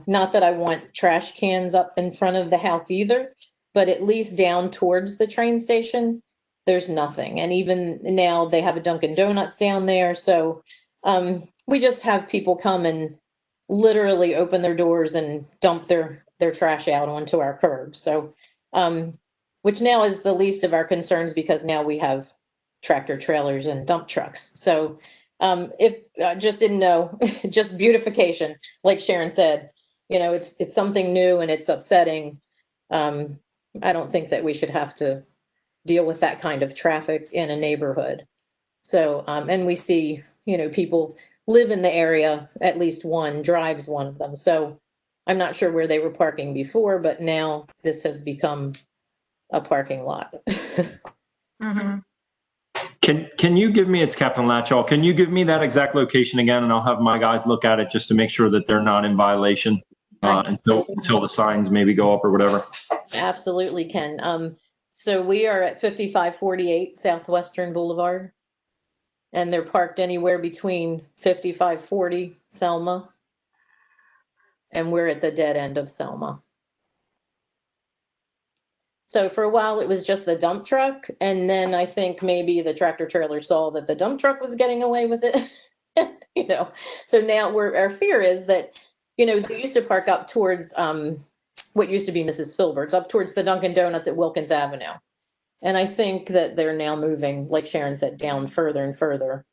not that I want trash cans up in front of the house either, but at least down towards the train station, there's nothing. And even now they have a Dunkin' Donuts down there. So we just have people come and literally open their doors and dump their trash out onto our curb. So, which now is the least of our concerns, because now we have tractor trailers and dump trucks. So if just didn't know, just beautification, like Sharon said, it's something new and it's upsetting. I don't think that we should have to deal with that kind of traffic in a neighborhood. So, and we see, people live in the area, at least one drives one of them. So I'm not sure where they were parking before, but now this has become a parking lot. Mhm. Can you give me, it's Captain Latchall, can you give me that exact location again, and I'll have my guys look at it just to make sure that they're not in violation until the signs maybe go up or whatever. Absolutely can. So we are at 5548 Southwestern Boulevard, and they're parked anywhere between 5540 Selma, and we're at the dead end of Selma. So for a while it was just the dump truck, and then I think maybe the tractor trailer saw that the dump truck was getting away with it. So now our fear is that, they used to park up towards what used to be Mrs. Filbert's, up towards the Dunkin' Donuts at Wilkins Avenue. And I think that they're now moving, like Sharon said, down further and further.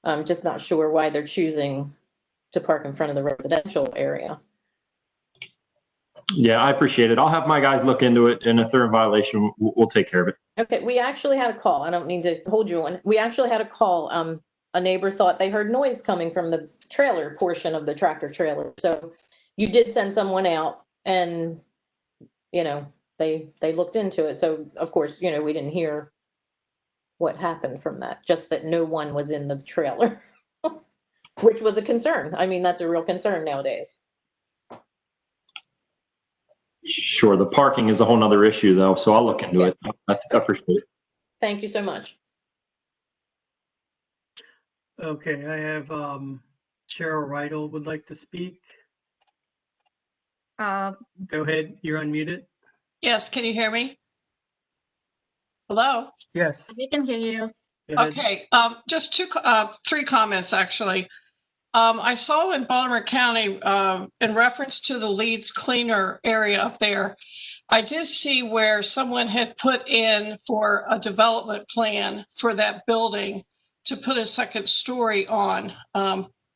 I'm just not sure why they're choosing to park in front of the residential area. Yeah, I appreciate it. I'll have my guys look into it, and if they're in violation, we'll take care of it. Okay, we actually had a call. I don't mean to hold you on. We actually had a call. A neighbor thought they heard noise coming from the trailer portion of the tractor trailer. So you did send someone out, and they looked into it. So of course, we didn't hear what happened from that, just that no one was in the trailer, which was a concern. I mean, that's a real concern nowadays. Sure, the parking is a whole nother issue though, so I'll look into it. I appreciate it. Thank you so much. Okay, I have Cheryl Riddle would like to speak. Go ahead, you're unmuted. Yes, can you hear me? Hello? Yes. We can hear you. Okay, just three comments actually. I saw in Baltimore County, in reference to the Leeds cleaner area up there, I did see where someone had put in for a development plan for that building to put a second story on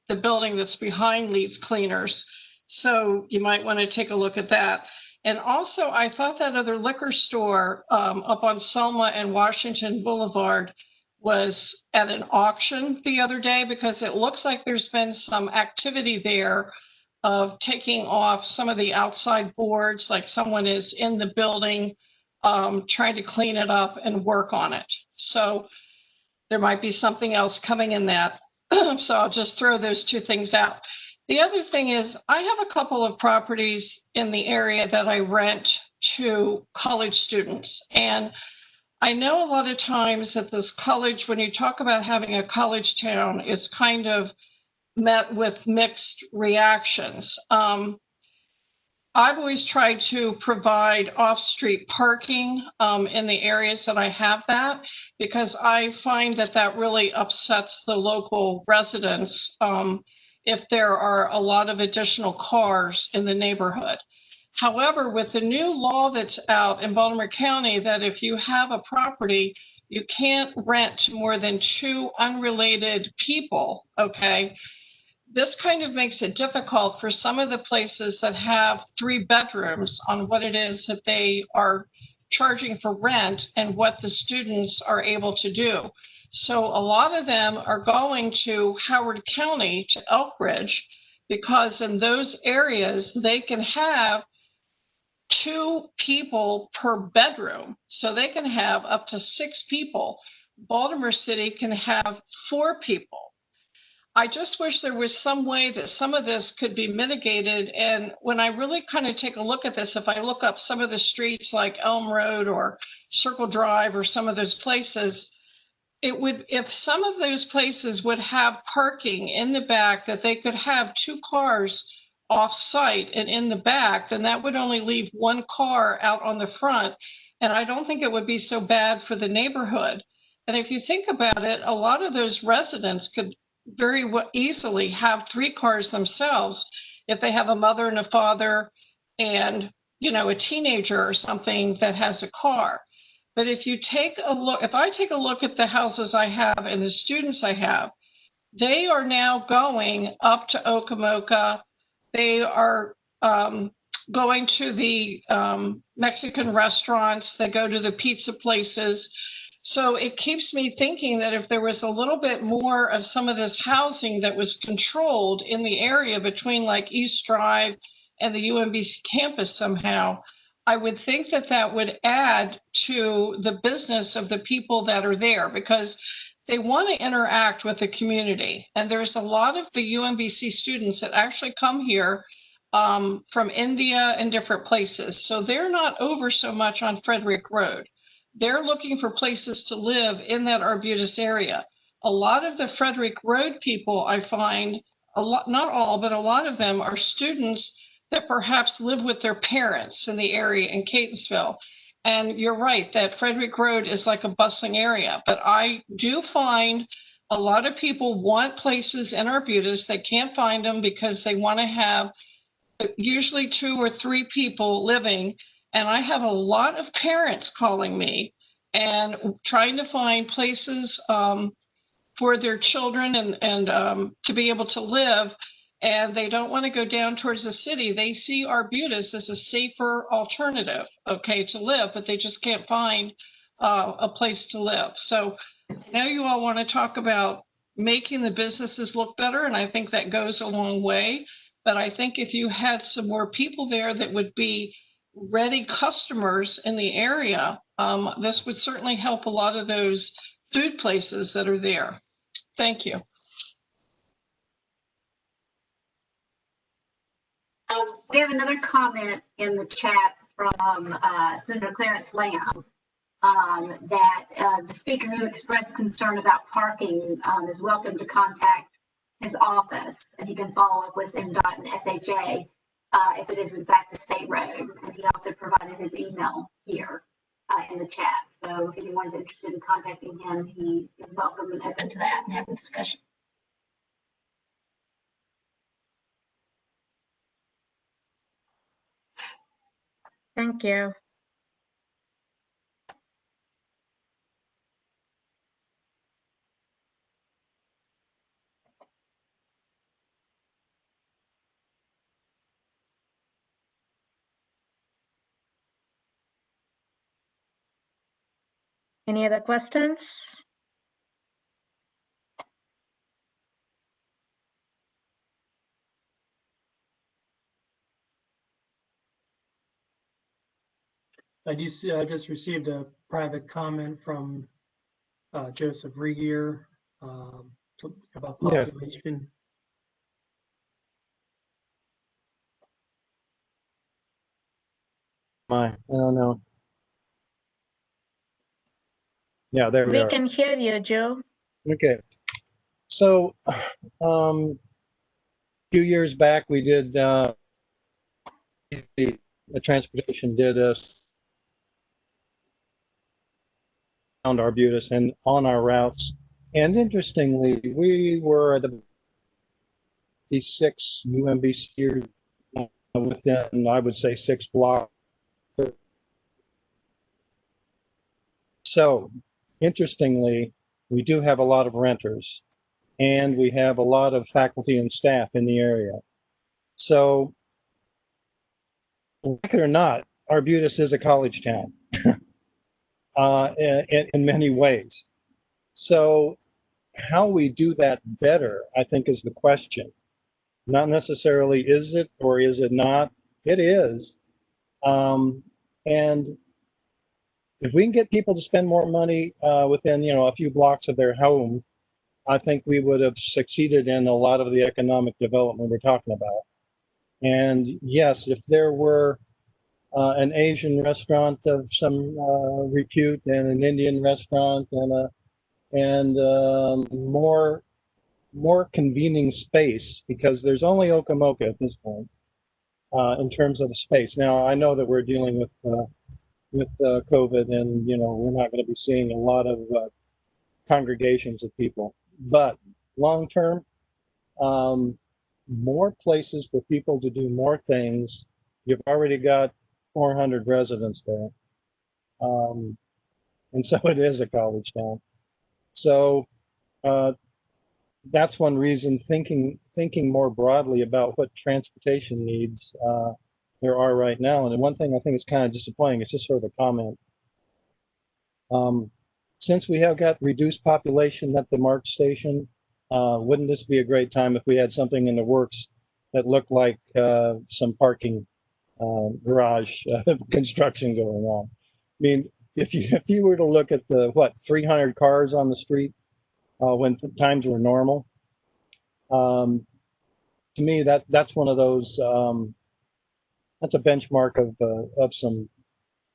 the building that's behind Leeds Cleaners. So you might want to take a look at that. And also, I thought that other liquor store up on Selma and Washington Boulevard was at an auction the other day, because it looks like there's been some activity there of taking off some of the outside boards, like someone is in the building trying to clean it up and work on it. So there might be something else coming in that. So I'll just throw those two things out. The other thing is, I have a couple of properties in the area that I rent to college students. And I know a lot of times at this college, when you talk about having a college town, it's kind of met with mixed reactions. I've always tried to provide off-street parking in the areas that I have that, because I find that that really upsets the local residents if there are a lot of additional cars in the neighborhood. However, with the new law that's out in Baltimore County, that if you have a property, you can't rent to more than 2 unrelated people, okay? This kind of makes it difficult for some of the places that have 3 bedrooms on what it is that they are charging for rent and what the students are able to do. So a lot of them are going to Howard County, to Elk Ridge, because in those areas they can have 2 people per bedroom. So they can have up to 6 people. Baltimore City can have 4 people. I just wish there was some way that some of this could be mitigated. And when I really kind of take a look at this, if I look up some of the streets like Elm Road or Circle Drive or some of those places, it would, if some of those places would have parking in the back, that they could have 2 cars off site and in the back, then that would only leave 1 car out on the front. And I don't think it would be so bad for the neighborhood. And if you think about it, a lot of those residents could very easily have 3 cars themselves if they have a mother and a father and, you know, a teenager or something that has a car. But if you take a look, if I take a look at the houses I have and the students I have, they are now going up to Okamoka. They are going to the Mexican restaurants. They go to the pizza places. So it keeps me thinking that if there was a little bit more of some of this housing that was controlled in the area between like East Drive and the UMBC campus somehow, I would think that that would add to the business of the people that are there, because they want to interact with the community. And there's a lot of the UMBC students that actually come here from India and different places. So they're not over so much on Frederick Road. They're looking for places to live in that Arbutus area. A lot of the Frederick Road people, I find, a lot, not all, but a lot of them are students that perhaps live with their parents in the area in Catonsville. And you're right that Frederick Road is like a bustling area, but I do find a lot of people want places in Arbutus. They can't find them because they want to have usually 2 or 3 people living. And I have a lot of parents calling me and trying to find places for their children and to be able to live. And they don't want to go down towards the city. They see Arbutus as a safer alternative, okay, to live, but they just can't find a place to live. So I know you all want to talk about making the businesses look better, and I think that goes a long way. But I think if you had some more people there that would be ready customers in the area, this would certainly help a lot of those food places that are there. Thank you. We have another comment in the chat from Senator Clarence Lamb that the speaker who expressed concern about parking is welcome to contact his office, and he can follow up with MDOT and SHA if it is in fact a state road. And he also provided his email here in the chat. So if anyone's interested in contacting him, he is welcome and open to that and have a discussion. Thank you. Any other questions? I just received a private comment from Joseph Regier about Yeah. population. I don't know. Yeah, there we We are. can hear you, Joe. Okay. So, a few years back, we did, the transportation did us around Arbutus and on our routes. And interestingly, we were at the 6 UMBC within, I would say, 6 blocks. So, interestingly, we do have a lot of renters, and we have a lot of faculty and staff in the area. So, like it or not, Arbutus is a college town in many ways. So, how we do that better, I think, is the question. Not necessarily is it or is it not. It is. And if we can get people to spend more money within, a few blocks of their home, I think we would have succeeded in a lot of the economic development we're talking about. And yes, if there were an Asian restaurant of some repute and an Indian restaurant and more convening space, because there's only Okamoka at this point in terms of the space. Now I know that we're dealing with COVID, and we're not going to be seeing a lot of congregations of people, but long term, more places for people to do more things. You've already got 400 residents there, and so it is a college town. So that's one reason thinking more broadly about what transportation needs there are right now. And one thing I think is kind of disappointing, it's just sort of a comment. Since we have got reduced population at the Mark station, wouldn't this be a great time if we had something in the works that looked like some parking garage construction going on? I mean, if you were to look at the 300 cars on the street when times were normal, to me that's one of those that's a benchmark of some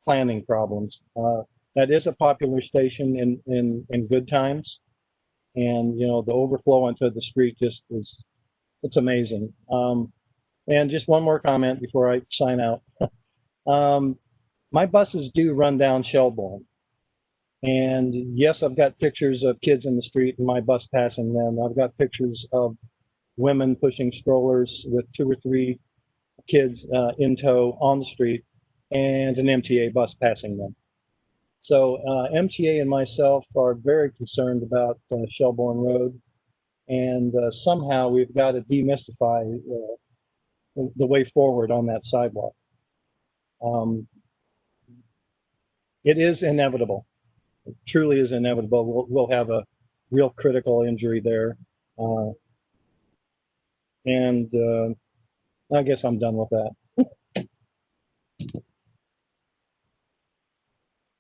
planning problems. That is a popular station in good times, and the overflow onto the street just it's amazing. And just one more comment before I sign out. My buses do run down Shelbourne, and yes, I've got pictures of kids in the street and my bus passing them. I've got pictures of women pushing strollers with 2 or 3 kids in tow on the street, and an MTA bus passing them. So MTA and myself are very concerned about Shelbourne Road, and somehow we've got to demystify the way forward on that sidewalk. It is inevitable. It truly is inevitable. We'll have a real critical injury there. And I guess I'm done with that.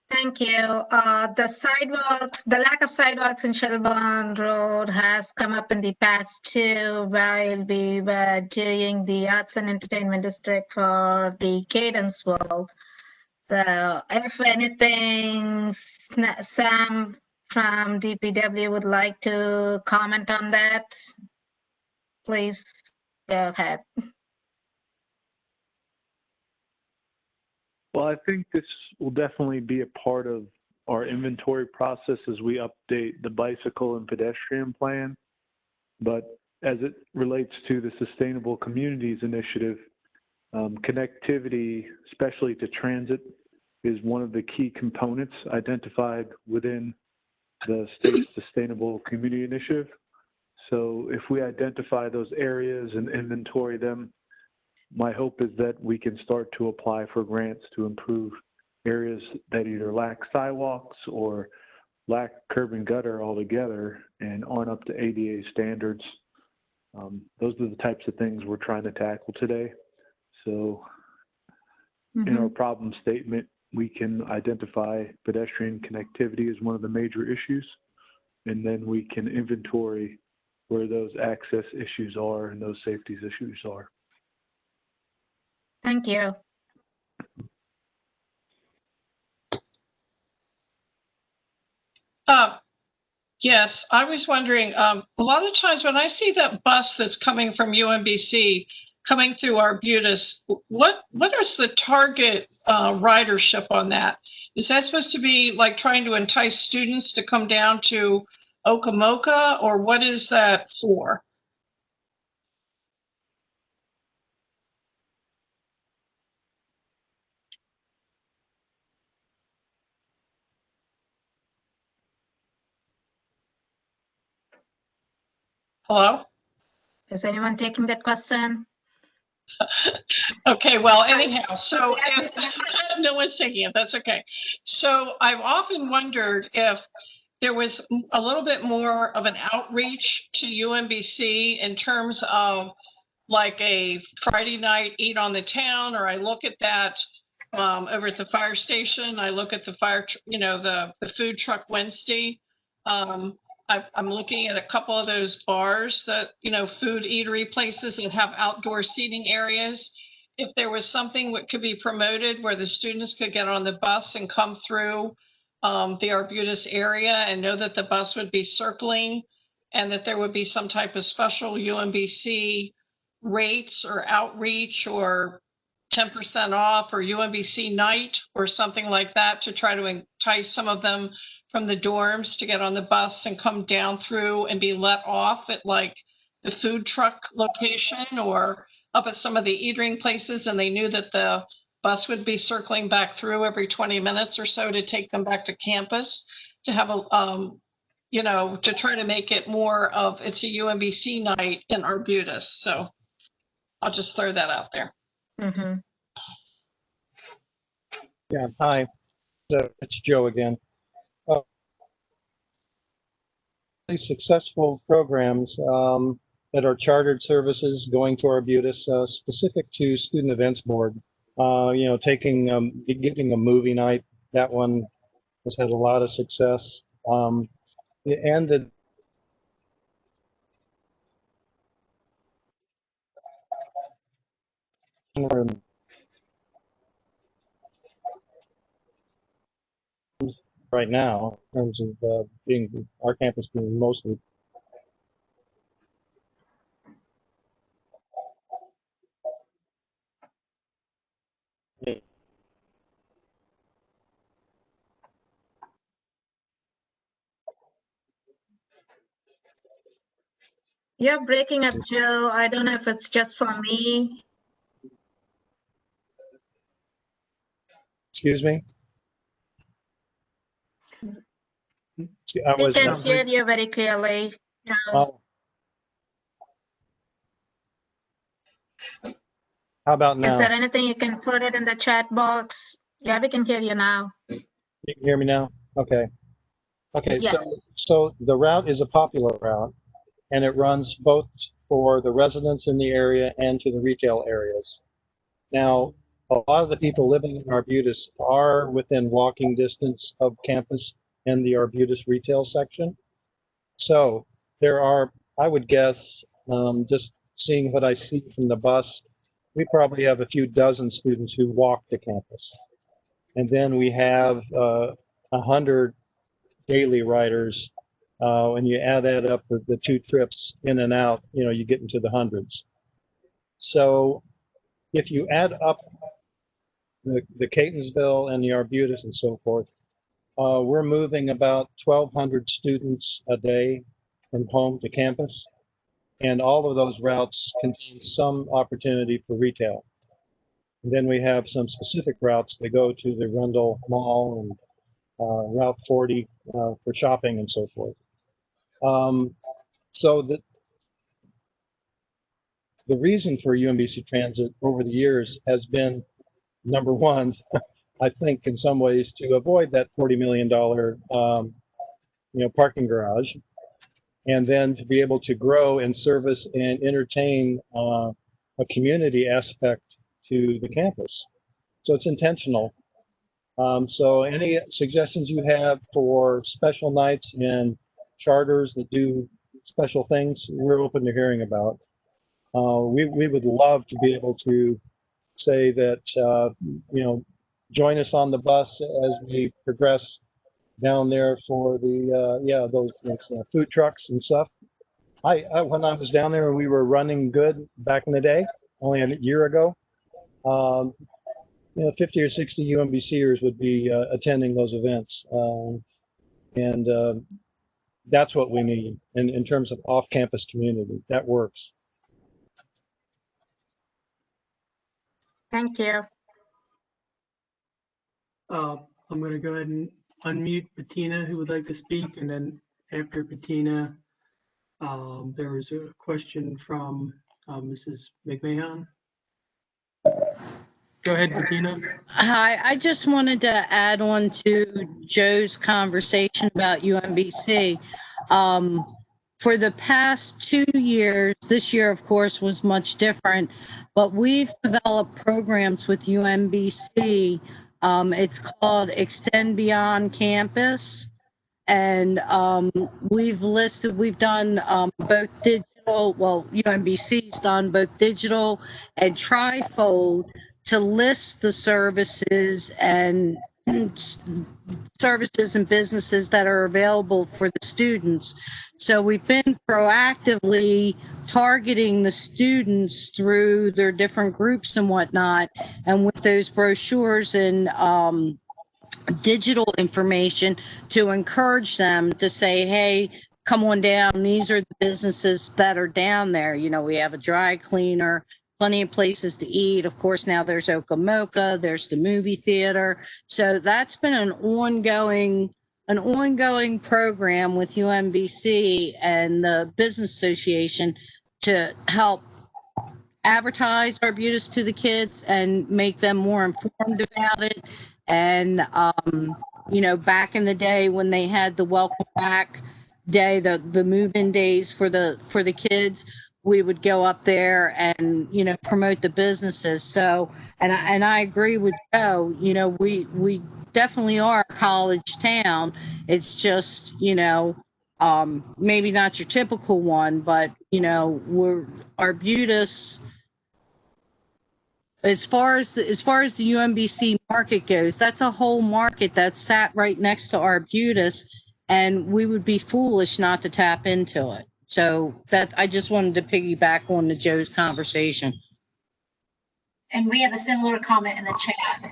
Thank you. The lack of sidewalks in Shelbourne Road has come up in the past too, while we were doing the Arts and Entertainment District for the Cadence World. So if anything, Sam from DPW would like to comment on that, please go ahead. Well, I think this will definitely be a part of our inventory process as we update the bicycle and pedestrian plan. But as it relates to the Sustainable Communities Initiative, connectivity, especially to transit, is one of the key components identified within the state's Sustainable Community Initiative. So if we identify those areas and inventory them, my hope is that we can start to apply for grants to improve areas that either lack sidewalks or lack curb and gutter altogether and aren't up to ADA standards. Those are the types of things we're trying to tackle today. So in our problem statement, we can identify pedestrian connectivity as one of the major issues, and then we can inventory where those access issues are and those safety issues are. Thank you. Yes, I was wondering, a lot of times when I see that bus that's coming from UMBC coming through Arbutus, what is the target ridership on that? Is that supposed to be like trying to entice students to come down to Okamoka, or what is that for? Hello? Is anyone taking that question? Okay, well, anyhow, so if, no one's taking it, that's okay. So I've often wondered if there was a little bit more of an outreach to UMBC in terms of like a Friday night eat on the town, or I look at that over at the fire station. I look at the the food truck Wednesday. I'm looking at a couple of those bars that, food eatery places that have outdoor seating areas. If there was something that could be promoted where the students could get on the bus and come through the Arbutus area and know that the bus would be circling, and that there would be some type of special UMBC rates or outreach or 10% off or UMBC night or something like that to try to entice some of them from the dorms to get on the bus and come down through and be let off at like the food truck location or up at some of the eating places, and they knew that the bus would be circling back through every 20 minutes or so to take them back to campus, to have a to try to make it more of it's a UMBC night in Arbutus. So I'll just throw that out there. Yeah, hi. So it's Joe again. These successful programs that are chartered services going to Arbutus, specific to Student Events Board, taking, giving a movie night, that one has had a lot of success. And the right now, in terms of being our campus being mostly You're breaking up, Joe. I don't know if it's just for me. Excuse me? We can hear you very clearly. How about now? Is there anything you can put it in the chat box? Yeah, we can hear you now. You can hear me now? Okay. Okay, Yes. so the route is a popular route, and it runs both for the residents in the area and to the retail areas. Now, a lot of the people living in Arbutus are within walking distance of campus and the Arbutus retail section. So there are, I would guess, just seeing what I see from the bus, we probably have a few dozen students who walk to campus. And then we have 100 daily riders. When you add that up, the two trips in and out, you get into the hundreds. So if you add up the Catonsville and the Arbutus and so forth, we're moving about 1,200 students a day from home to campus. And all of those routes contain some opportunity for retail. And then we have some specific routes that go to the Rundle Mall and Route 40 for shopping and so forth. So the reason for UMBC Transit over the years has been, number one, I think in some ways to avoid that $40 million parking garage, and then to be able to grow and service and entertain a community aspect to the campus. So it's intentional. So any suggestions you have for special nights and charters that do special things, we're open to hearing about. We would love to be able to say that, join us on the bus as we progress down there for the, those food trucks and stuff. When I was down there and we were running good back in the day, only a year ago, 50 or 60 UMBCers would be attending those events. And that's what we need in terms of off-campus community. That works. Thank you. I'm going to go ahead and unmute Bettina, who would like to speak, and then after Bettina, there was a question from Mrs. McMahon. Go ahead, Bettina. Hi, I just wanted to add on to Joe's conversation about UMBC. For the past 2 years, this year, of course, was much different, but we've developed programs with UMBC. It's called Extend Beyond Campus. And we've done both digital, well, UMBC's done both digital and trifold to list the services and businesses that are available for the students. So we've been proactively targeting the students through their different groups and whatnot. And with those brochures and digital information to encourage them to say, hey, come on down. These are the businesses that are down there. We have a dry cleaner, plenty of places to eat. Of course, now there's Okamoka, there's the movie theater. So that's been an ongoing program with UMBC and the Business Association to help advertise Arbutus to the kids and make them more informed about it. And, back in the day when they had the welcome back day, the move-in days for the kids, we would go up there and, promote the businesses. So, and I agree with Joe, we definitely are a college town. It's just, maybe not your typical one, but, we're Arbutus. As far as the UMBC market goes, that's a whole market that's sat right next to Arbutus, and we would be foolish not to tap into it. So that I just wanted to piggyback on Joe's conversation. And we have a similar comment in the chat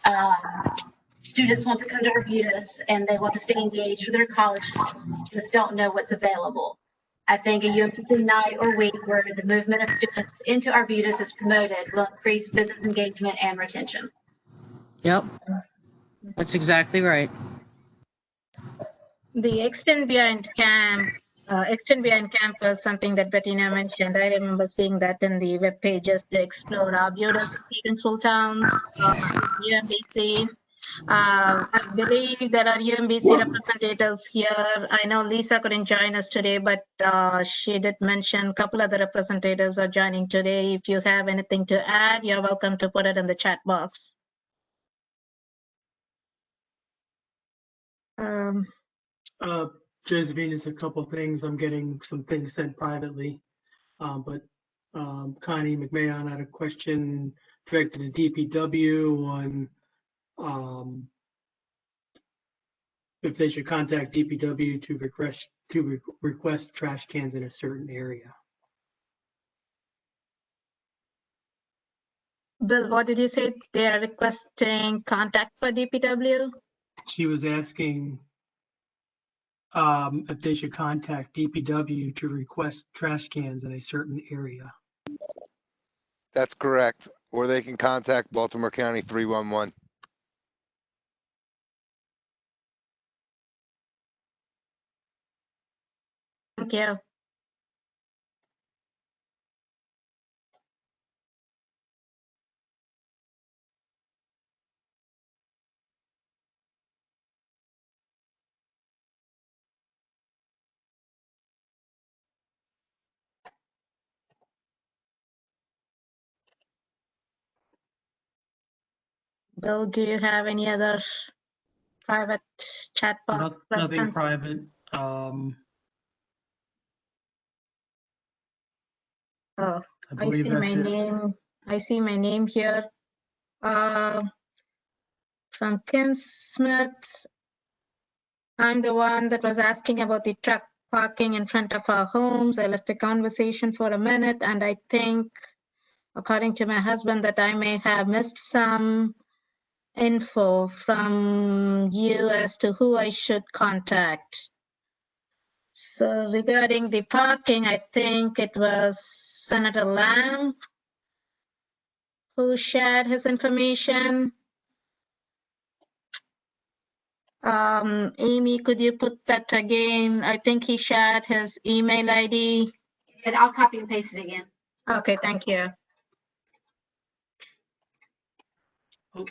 that students want to come to Arbutus and they want to stay engaged with their college time, just don't know what's available. I think a UMBC night or week where the movement of students into Arbutus is promoted will increase business engagement and retention. Yep, that's exactly right. The Extend Beyond Campus, something that Bettina mentioned. I remember seeing that in the web pages to explore Arbutus, Stevensville towns, UMBC. I believe there are UMBC representatives here. I know Lisa couldn't join us today, but she did mention a couple other representatives are joining today. If you have anything to add, you're welcome to put it in the chat box. Josephine, just a couple things. I'm getting some things sent privately, but Connie McMahon had a question directed to DPW on if they should contact DPW to request trash cans in a certain area. Bill, what did you say? They are requesting contact for DPW? She was asking if they should contact DPW to request trash cans in a certain area. That's correct. Or they can contact Baltimore County 311. Thank you. Bill, do you have any other private chat box Nothing questions? private. Oh, I believe see my that's it. name. I see my name here. From Kim Smith. I'm the one that was asking about the truck parking in front of our homes. I left the conversation for a minute, and I think, according to my husband, that I may have missed some info from you as to who I should contact. So regarding the parking, I think it was Senator Lamb who shared his information. Amy, could you put that again? I think he shared his email ID. And I'll copy and paste it again. Okay, thank you. Oh.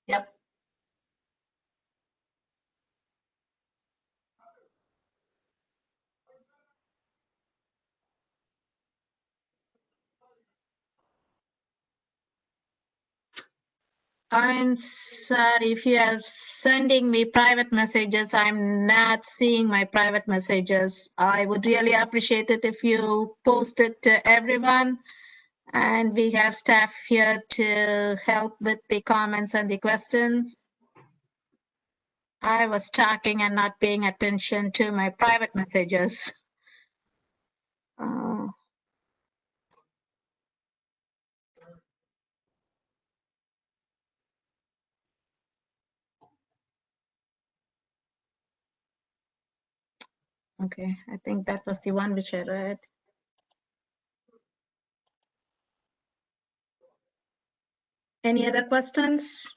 Yep. I'm sorry if you are sending me private messages. I'm not seeing my private messages. I would really appreciate it if you post it to everyone. And we have staff here to help with the comments and the questions. I was talking and not paying attention to my private messages. Okay, I think that was the one which I read. Any other questions?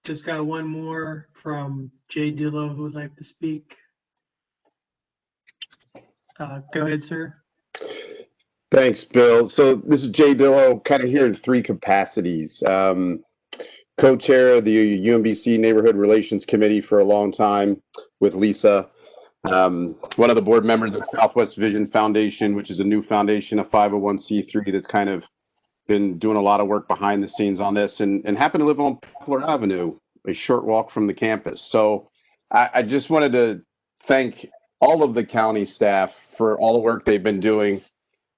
Just got one more from Jay Dillo who would like to speak. Go ahead, sir. Thanks, Bill. So this is Jay Dillo, kind of here in three capacities. Co-chair of the UMBC Neighborhood Relations Committee for a long time with Lisa. One of the board members of the Southwest Vision Foundation, which is a new foundation, a 501c3 that's kind of been doing a lot of work behind the scenes on this, and happen to live on Poplar Avenue, a short walk from the campus. So I just wanted to thank all of the county staff for all the work they've been doing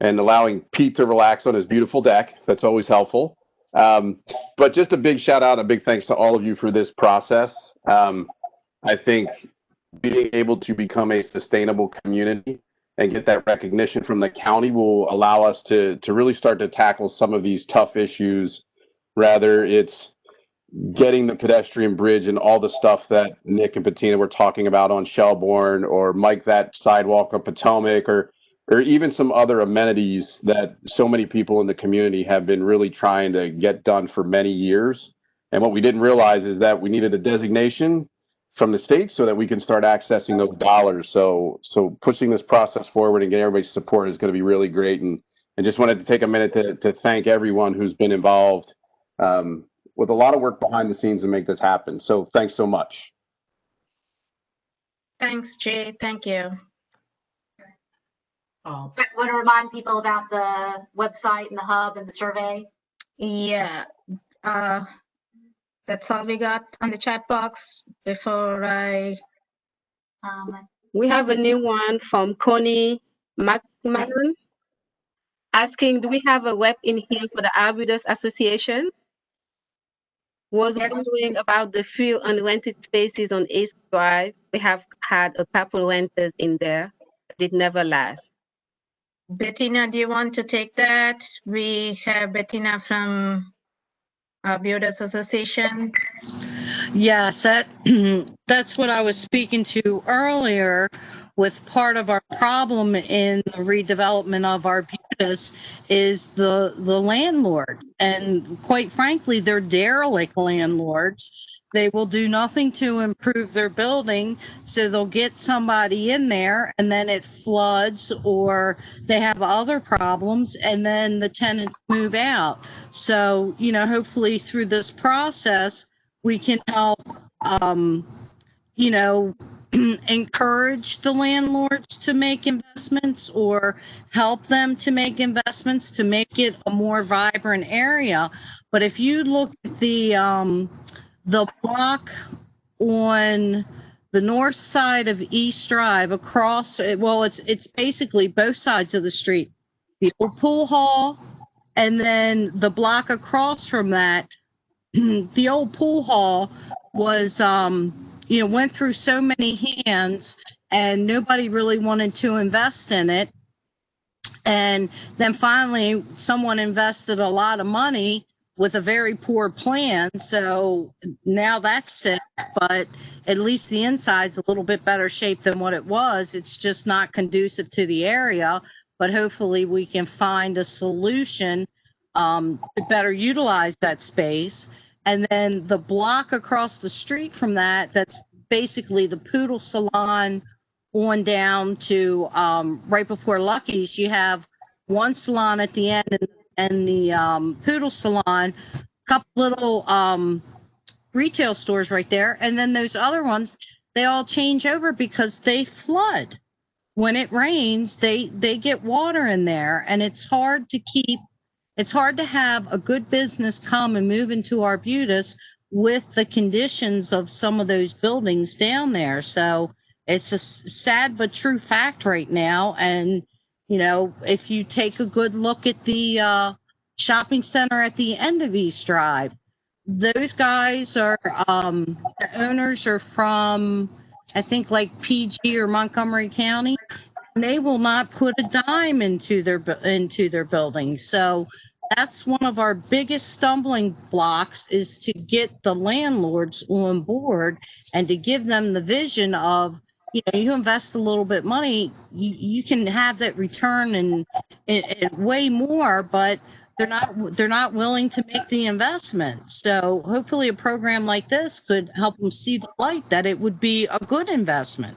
and allowing Pete to relax on his beautiful deck. That's always helpful. But just a big shout out, a big thanks to all of you for this process. I think being able to become a sustainable community and get that recognition from the county will allow us to really start to tackle some of these tough issues. Rather, it's getting the pedestrian bridge and all the stuff that Nick and Bettina were talking about on Shelbourne, or Mike, that sidewalk on Potomac, or even some other amenities that so many people in the community have been really trying to get done for many years. And what we didn't realize is that we needed a designation from the state so that we can start accessing those dollars. So pushing this process forward and getting everybody's support is going to be really great. And just wanted to take a minute to thank everyone who's been involved with a lot of work behind the scenes to make this happen. So thanks so much. Thanks, Jay. Thank you. Want to remind people about the website and the hub and the survey? Yeah. That's all we got on the chat box before I. We have a new one from Connie McMahon asking, do we have a rep in here for the Arbutus Association? Was wondering about the few unrented spaces on East Drive. We have had a couple renters in there, but it never last. Bettina, do you want to take that? We have Bettina from Arbutus Association. Yes, that's what I was speaking to earlier. With part of our problem in the redevelopment of Arbutus is the landlord, and quite frankly, they're derelict landlords They will do nothing to improve their building, so they'll get somebody in there and then it floods or they have other problems and then the tenants move out. So, hopefully through this process, we can help, you know, encourage the landlords to make investments or help them to make investments to make it a more vibrant area. But if you look at the block on the north side of East Drive across, well, it's basically both sides of the street. The old pool hall, and then the block across from that, the old pool hall was, went through so many hands and nobody really wanted to invest in it. And then finally, someone invested a lot of money with a very poor plan. So now that's set, but at least the inside's a little bit better shape than what it was. It's just not conducive to the area, but hopefully we can find a solution to better utilize that space. And then the block across the street from that, that's basically the Poodle Salon on down to right before Lucky's. You have one salon at the end and the Poodle Salon, couple little retail stores right there, and then those other ones, they all change over because they flood. When it rains, they get water in there, and it's hard to have a good business come and move into Arbutus with the conditions of some of those buildings down there. So it's a sad but true fact right now. And, if you take a good look at the shopping center at the end of East Drive, those guys are, the owners are from, I think, like PG or Montgomery County. And they will not put a dime into their buildings. So that's one of our biggest stumbling blocks, is to get the landlords on board and to give them the vision of, you invest a little bit money, you can have that return and way more, but they're not willing to make the investment. So hopefully a program like this could help them see the light that it would be a good investment.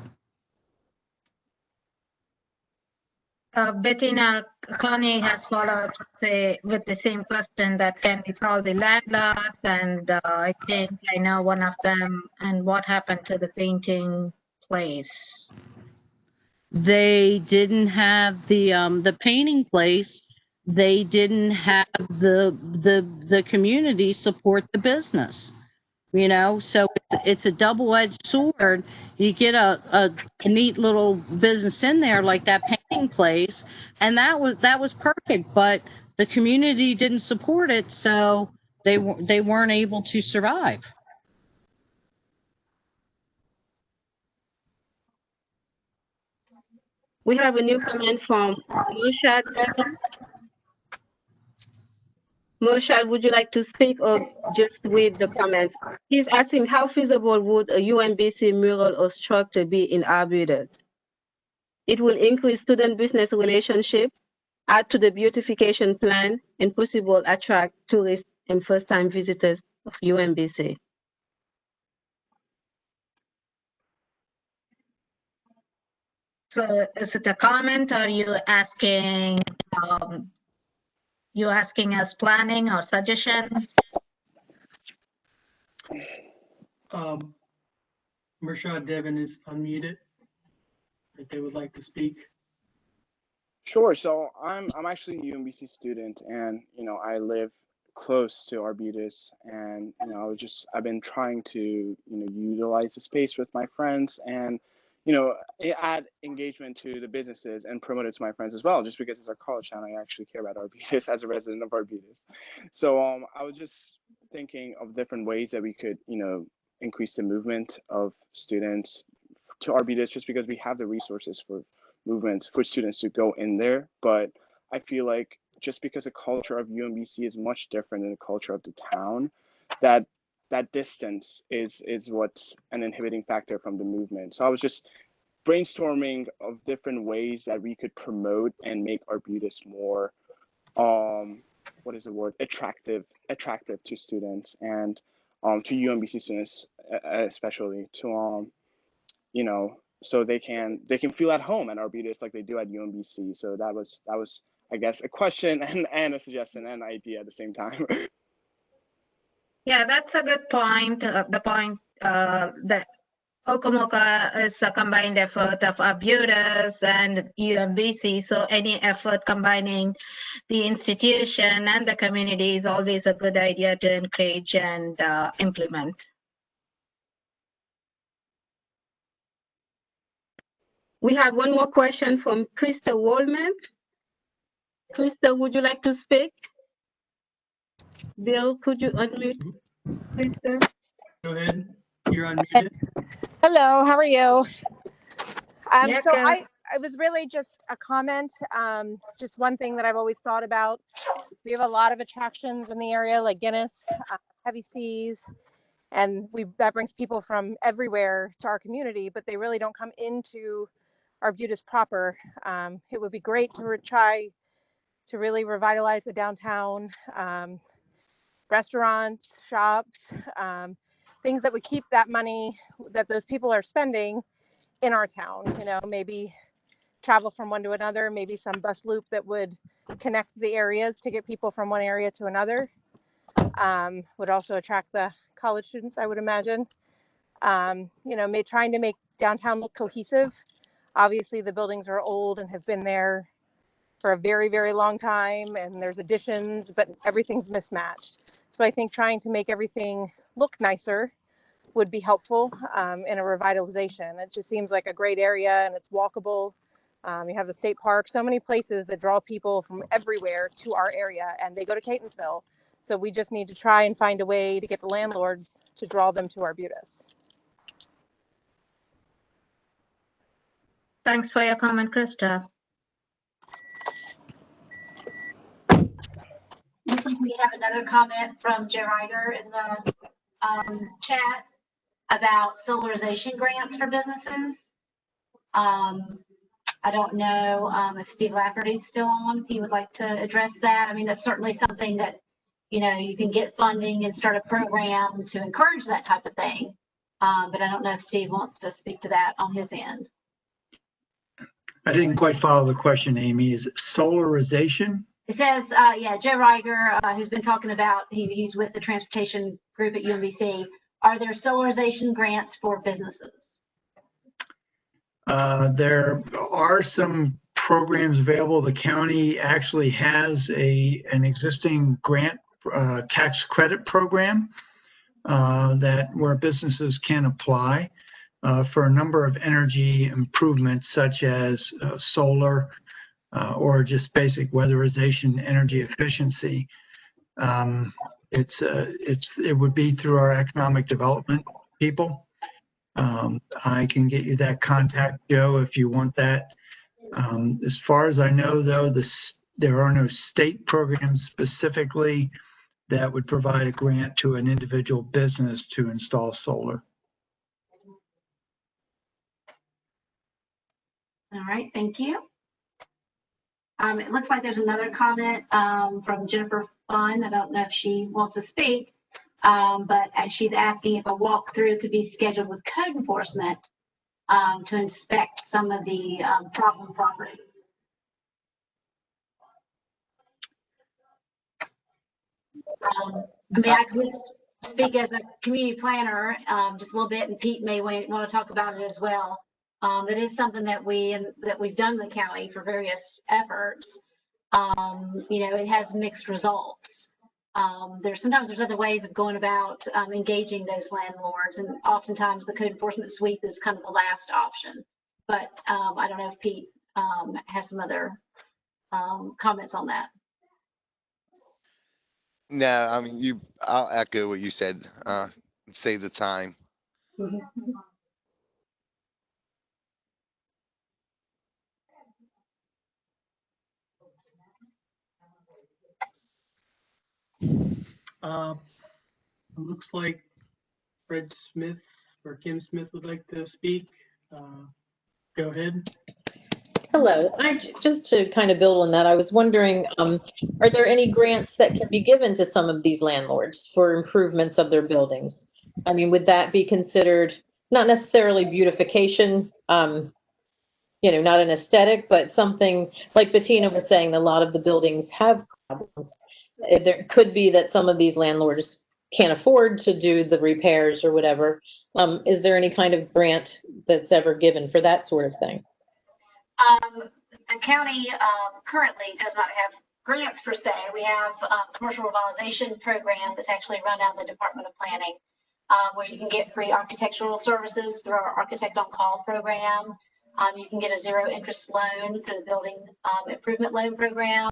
Bettina, Connie has followed with the same question that can we call the landlords, and I think I know one of them. And what happened to the painting place? They didn't have the painting place. They didn't have the community support the business. So it's a double-edged sword. You get a neat little business in there like that painting place, and that was perfect, but the community didn't support it, so they weren't able to survive. We have a new comment from Moshad. Moshad, would you like to speak or just read the comments? He's asking, how feasible would a UMBC mural or structure be in Arbutus? It will increase student-business relationships, add to the beautification plan, and possibly attract tourists and first-time visitors of UMBC. So is it a comment, or are you asking us planning or suggestion? Mershad Devon is unmuted. If they would like to speak. Sure. So I'm actually a UMBC student, and I live close to Arbutus, and I've been trying to utilize the space with my friends, and add engagement to the businesses and promote it to my friends as well. Just because it's our college town, I actually care about Arbutus as a resident of Arbutus. So I was just thinking of different ways that we could increase the movement of students to Arbutus, just because we have the resources for movements for students to go in there. But I feel like just because the culture of UMBC is much different than the culture of the town, that distance is what's an inhibiting factor from the movement. So I was just brainstorming of different ways that we could promote and make Arbutus more attractive to students. And to UMBC students, especially to you know, so they can feel at home at Arbutus like they do at UMBC. So that was I guess a question and a suggestion and idea at the same time. Yeah, that's a good point. The point that Okomoka is a combined effort of Arbutus and UMBC. So any effort combining the institution and the community is always a good idea to encourage and implement. We have one more question from Krista Wallman. Krista, would you like to speak? Bill, could you unmute Krista? Go ahead. You're unmuted. Hello, how are you? Yeah, So good. I was really just a comment, just one thing that I've always thought about. We have a lot of attractions in the area like Guinness, Heavy Seas, and that brings people from everywhere to our community, but they really don't come into Arbutus proper. It would be great to try to really revitalize the downtown, restaurants, shops, things that would keep that money that those people are spending in our town. You know, maybe travel from one to another, maybe some bus loop that would connect the areas to get people from one area to another. Would also attract the college students, I would imagine. You know, trying to make downtown look cohesive. Obviously, the buildings are old and have been there for a very, very long time, and there's additions, but everything's mismatched. So I think trying to make everything look nicer would be helpful in a revitalization. It just seems like a great area and it's walkable. You have the state park, so many places that draw people from everywhere to our area, and they go to Catonsville. So we just need to try and find a way to get the landlords to draw them to Arbutus. Thanks for your comment, Krista. Looks like we have another comment from Joe Ryder in the chat about solarization grants for businesses. I don't know if Steve Lafferty's still on, if he would like to address that. I mean, that's certainly something that, you know, you can get funding and start a program to encourage that type of thing. But I don't know if Steve wants to speak to that on his end. I didn't quite follow the question, Amy. Is it solarization? It says, yeah, Joe Ryger, who's been talking about, he's with the transportation group at UMBC. Are there solarization grants for businesses? There are some programs available. The county actually has an existing grant tax credit program where businesses can apply for a number of energy improvements such as solar or just basic weatherization energy efficiency. It would be through our economic development people. I can get you that contact, Joe, if you want that. As far as I know, though, there are no state programs specifically that would provide a grant to an individual business to install solar. All right, thank you. It looks like there's another comment from Jennifer Fun. I don't know if she wants to speak, but she's asking if a walkthrough could be scheduled with code enforcement to inspect some of the problem properties. I mean, I can just speak as a community planner just a little bit, and Pete may want to talk about it as well. That is something that we've done in the county for various efforts. You know, it has mixed results. Sometimes there's other ways of going about engaging those landlords, and oftentimes the code enforcement sweep is kind of the last option. But I don't know if Pete has some other comments on that. No, I mean, I'll echo what you said. Save the time. It looks like Fred Smith or Kim Smith would like to speak. Go ahead. Hello. Just to kind of build on that, I was wondering, are there any grants that can be given to some of these landlords for improvements of their buildings? I mean, would that be considered not necessarily beautification, not an aesthetic, but something like Bettina was saying, a lot of the buildings have problems. There could be that some of these landlords can't afford to do the repairs or whatever. Is there any kind of grant that's ever given for that sort of thing? The county currently does not have grants per se. We have a commercial revitalization program that's actually run out of the Department of Planning, where you can get free architectural services through our Architect on Call program. You can get a zero interest loan through the Building Improvement Loan Program.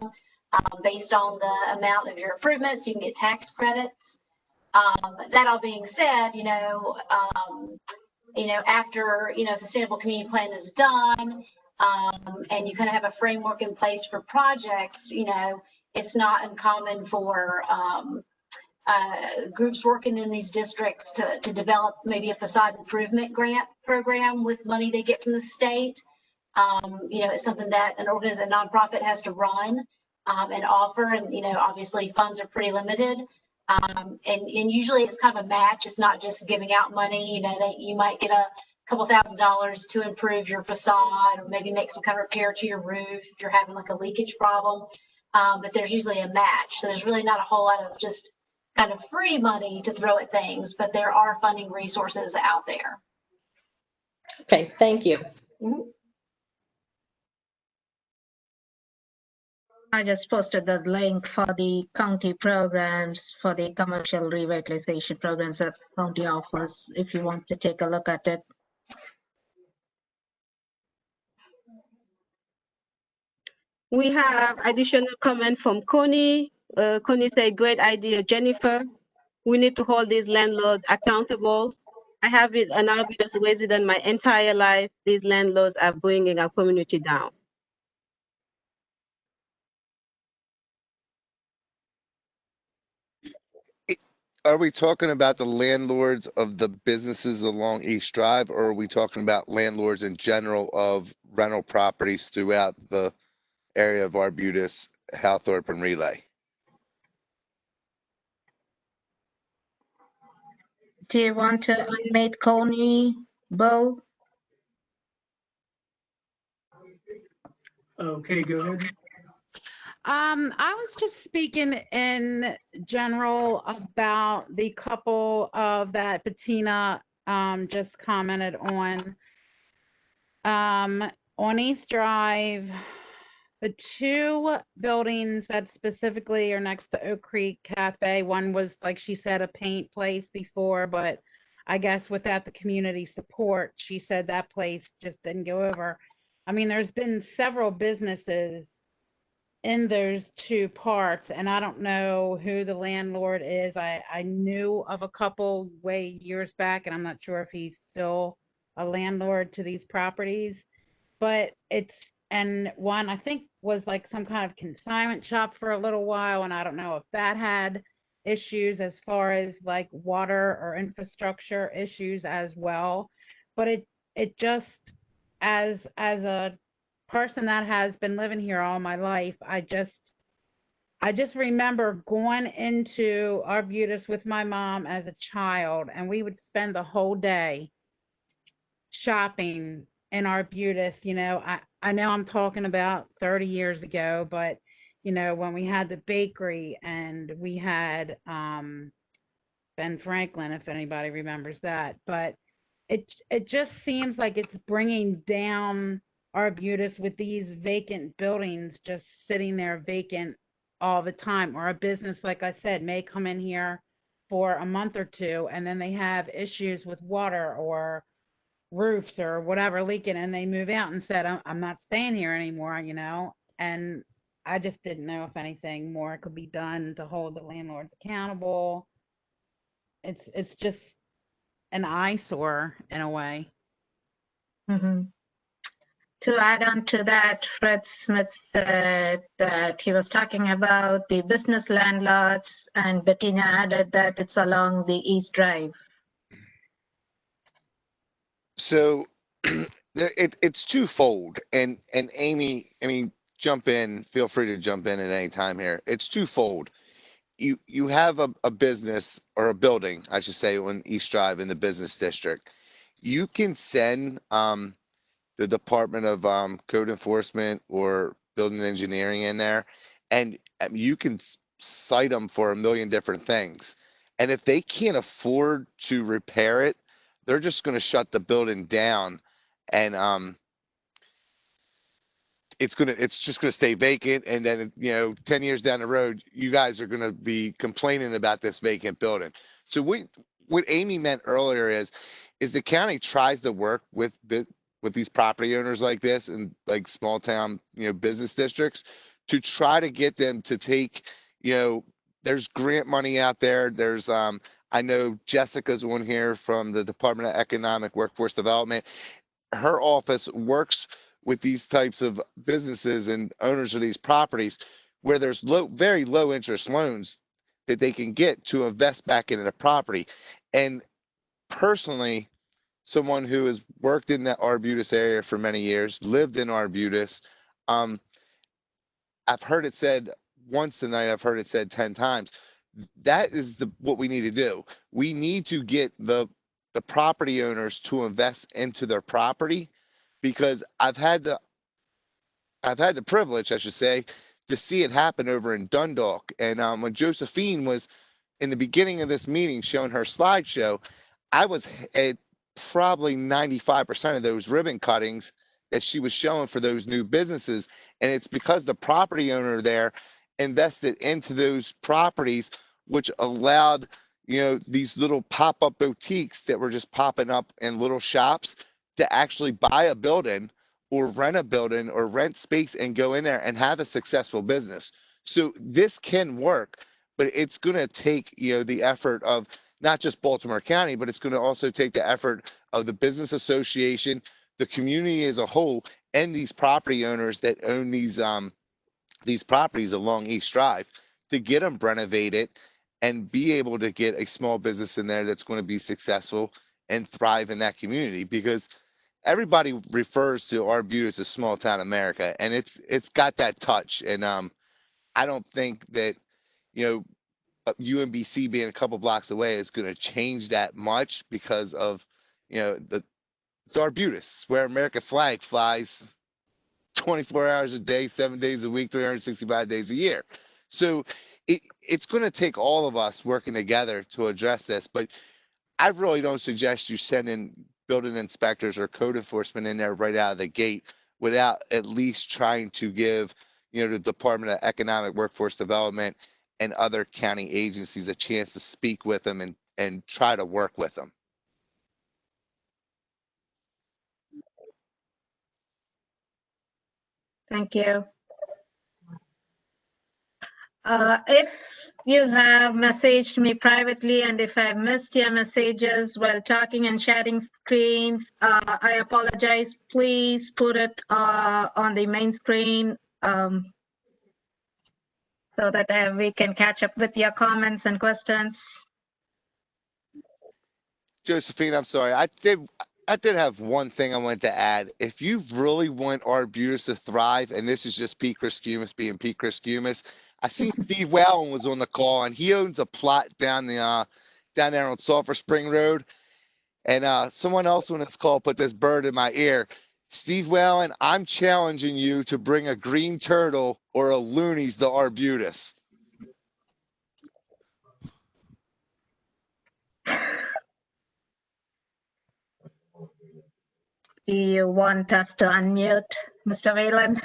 Based on the amount of your improvements, you can get tax credits. That all being said, after sustainable community plan is done, and you kind of have a framework in place for projects, it's not uncommon for groups working in these districts to develop maybe a facade improvement grant program with money they get from the state. It's something that an organization, a nonprofit has to run and offer, and obviously funds are pretty limited. And usually it's kind of a match. It's not just giving out money. That you might get a couple $1,000s to improve your facade, or maybe make some kind of repair to your roof if you're having like a leakage problem. But there's usually a match. So there's really not a whole lot of just kind of free money to throw at things, but there are funding resources out there. Okay, thank you. Mm-hmm. I just posted the link for the county programs, for the commercial revitalization programs that the county offers, if you want to take a look at it. We have additional comment from Connie. Connie said, great idea, Jennifer. We need to hold these landlords accountable. I have it an Arbutus resident my entire life. These landlords are bringing our community down. Are we talking about the landlords of the businesses along East Drive, or are we talking about landlords in general of rental properties throughout the area of Arbutus, Halthorpe, and Relay? Do you want to unmute Connie, Bill? Okay, go ahead. I was just speaking in general about the couple of that Bettina just commented on. On East Drive, the two buildings that specifically are next to Oak Creek Cafe, one was, like she said, a paint place before, but I guess without the community support, she said that place just didn't go over. I mean, there's been several businesses in those two parts, and I don't know who the landlord is. I knew of a couple way years back, and I'm not sure if he's still a landlord to these properties, but and one I think was like some kind of consignment shop for a little while, and I don't know if that had issues as far as like water or infrastructure issues as well. But it just, as a person that has been living here all my life, I just remember going into Arbutus with my mom as a child, and we would spend the whole day shopping in Arbutus. I know I'm talking about 30 years ago, but when we had the bakery and we had Ben Franklin, if anybody remembers that, but it just seems like it's bringing down Arbutus with these vacant buildings just sitting there vacant all the time. Or a business, like I said, may come in here for a month or two, and then they have issues with water or roofs or whatever leaking, and they move out and said, I'm not staying here anymore, and I just didn't know if anything more could be done to hold the landlords accountable. It's just an eyesore in a way. Mm-hmm. To add on to that, Fred Smith said that he was talking about the business landlords, and Bettina added that it's along the East Drive. So it's twofold. And Amy, I mean, jump in. Feel free to jump in at any time here. It's twofold. You have a business or a building, I should say, on East Drive in the business district. You can send the Department of Code Enforcement or Building Engineering in there, and you can cite them for a million different things. And if they can't afford to repair it, they're just going to shut the building down, and it's just gonna stay vacant. And then 10 years down the road, you guys are gonna be complaining about this vacant building. So what Amy meant earlier is the county tries to work with these property owners like this and like small town business districts to try to get them to take there's grant money out there. There's I know Jessica's on here from the Department of Economic Workforce Development. Her office works with these types of businesses and owners of these properties where there's very low interest loans that they can get to invest back into the property. And personally, someone who has worked in the Arbutus area for many years, lived in Arbutus, I've heard it said once tonight, I've heard it said 10 times. That is what we need to do. We need to get the property owners to invest into their property, because I've had the privilege, I should say, to see it happen over in Dundalk. And when Josephine was in the beginning of this meeting showing her slideshow, I was at probably 95% of those ribbon cuttings that she was showing for those new businesses. And it's because the property owner there invested into those properties, which allowed these little pop-up boutiques that were just popping up in little shops to actually buy a building or rent a building or rent space and go in there and have a successful business. So this can work, but it's going to take the effort of not just Baltimore County, but it's going to also take the effort of the business association, the community as a whole, and these property owners that own these properties along East Drive to get them renovated and be able to get a small business in there that's going to be successful and thrive in that community. Because everybody refers to Arbutus as small town America, and it's got that touch. And I don't think that UMBC being a couple blocks away is going to change that much, because of it's Arbutus, where American flag flies 24 hours a day, 7 days a week, 365 days a year. So it's going to take all of us working together to address this. But I really don't suggest you sending building inspectors or code enforcement in there right out of the gate without at least trying to give the Department of Economic Workforce Development and other county agencies a chance to speak with them and try to work with them. Thank you. If you have messaged me privately and if I missed your messages while talking and sharing screens, I apologize. Please put it on the main screen so that we can catch up with your comments and questions. Josephine, I'm sorry. I did have one thing I wanted to add. If you really want Arbutus to thrive, and this is just Pete Christkumis being Pete Christkumis, I seen Steve Whalen was on the call, and he owns a plot down there on Sulphur Spring Road. And someone else on this call put this bird in my ear. Steve Whalen, I'm challenging you to bring a green turtle or a loonies to Arbutus. Do you want us to unmute Mr. Whalen?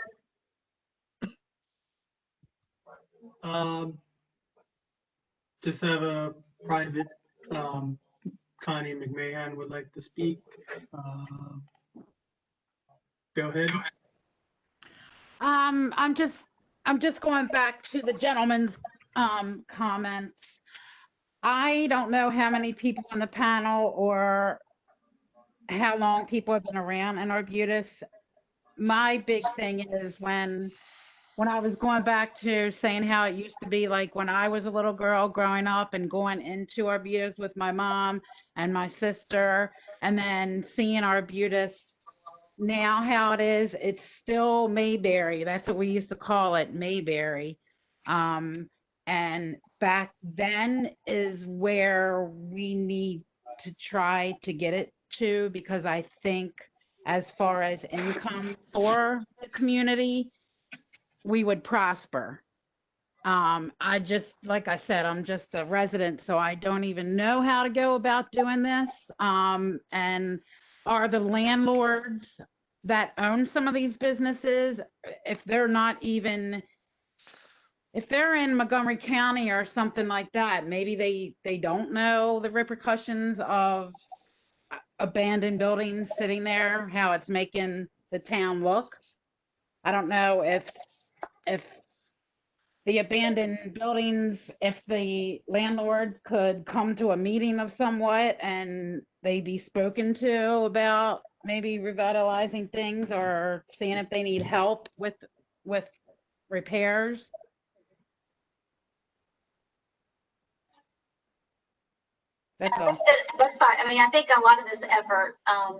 Just have a private, Connie McMahon would like to speak. Go ahead. I'm just going back to the gentleman's comments. I don't know how many people on the panel or how long people have been around in Arbutus. My big thing is when I was going back to saying how it used to be like when I was a little girl growing up and going into Arbutus with my mom and my sister, and then seeing Arbutus now how it is, it's still Mayberry. That's what we used to call it, Mayberry. And back then is where we need to try to get it to, because I think as far as income for the community, we would prosper. I just, like I said, I'm just a resident, so I don't even know how to go about doing this. And are the landlords that own some of these businesses, if they're not even, if they're in Montgomery County or something like that, maybe they don't know the repercussions of abandoned buildings sitting there, how it's making the town look. I don't know if the abandoned buildings, if the landlords could come to a meeting of somewhat and they be spoken to about maybe revitalizing things or seeing if they need help with repairs. That's all. That's fine. I mean, I think a lot of this effort,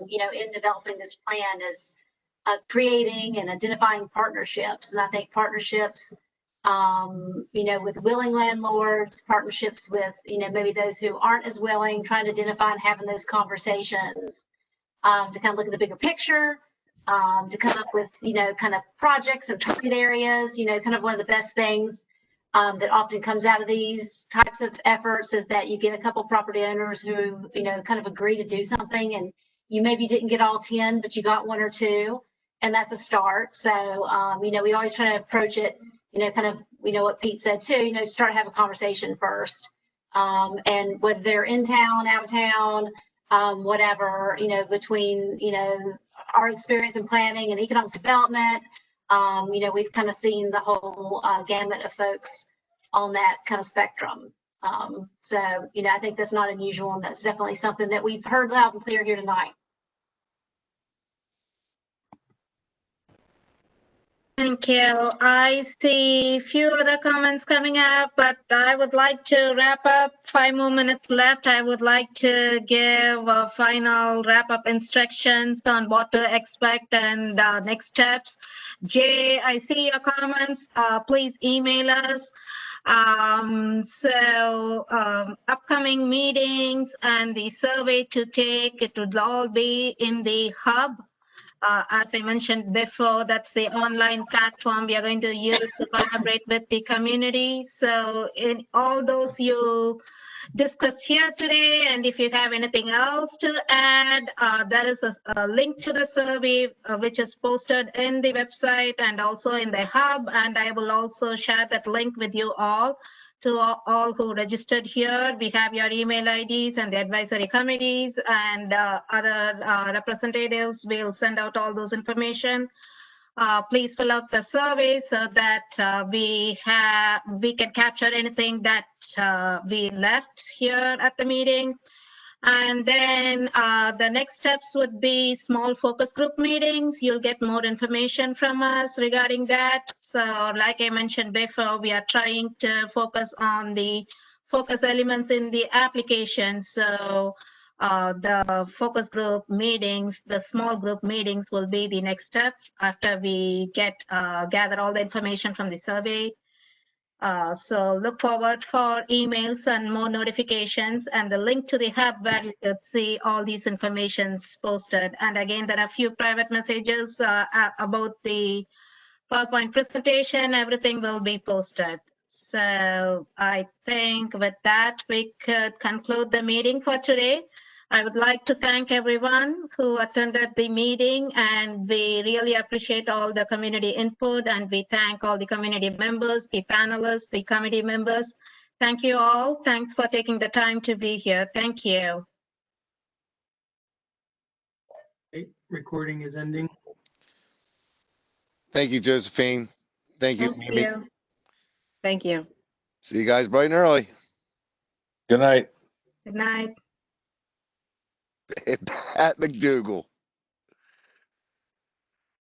in developing this plan is creating and identifying partnerships. And I think partnerships, with willing landlords, partnerships with, maybe those who aren't as willing, trying to identify and having those conversations to kind of look at the bigger picture, to come up with, kind of projects and target areas. Kind of one of the best things that often comes out of these types of efforts is that you get a couple property owners who, kind of agree to do something, and you maybe didn't get all 10, but you got 1 or 2, and that's a start. So, we always try to approach it, kind of, what Pete said too, start to have a conversation first. And whether they're in town, out of town, whatever, between, our experience in planning and economic development, we've kind of seen the whole gamut of folks on that kind of spectrum. So, I think that's not unusual, and that's definitely something that we've heard loud and clear here tonight. Thank you. I see a few other comments coming up, but I would like to wrap up. 5 more minutes left. I would like to give a final wrap-up instructions on what to expect and next steps. Jay, I see your comments. Please email us. Upcoming meetings and the survey to take, it would all be in the hub. As I mentioned before, that's the online platform we are going to use to collaborate with the community. So in all those you discussed here today, and if you have anything else to add, there is a link to the survey which is posted in the website and also in the hub, and I will also share that link with you all. To all who registered here, we have your email IDs and the advisory committees, and other representatives will send out all those information. Please fill out the survey so that we can capture anything that we left here at the meeting. And then the next steps would be small focus group meetings. You'll get more information from us regarding that. So like I mentioned before, we are trying to focus on the focus elements in the application. So the focus group meetings, the small group meetings will be the next step after we gather all the information from the survey. So look forward for emails and more notifications, and the link to the hub where you could see all these informations posted. And again, there are a few private messages about the PowerPoint presentation. Everything will be posted. So I think with that, we could conclude the meeting for today. I would like to thank everyone who attended the meeting, and we really appreciate all the community input, and we thank all the community members, the panelists, the committee members. Thank you all. Thanks for taking the time to be here. Thank you. Okay, recording is ending. Thank you, Josephine. Thank you, Thank Amy. you. Thank you. See you guys bright and early. Good night. Good night. Pat McDougal.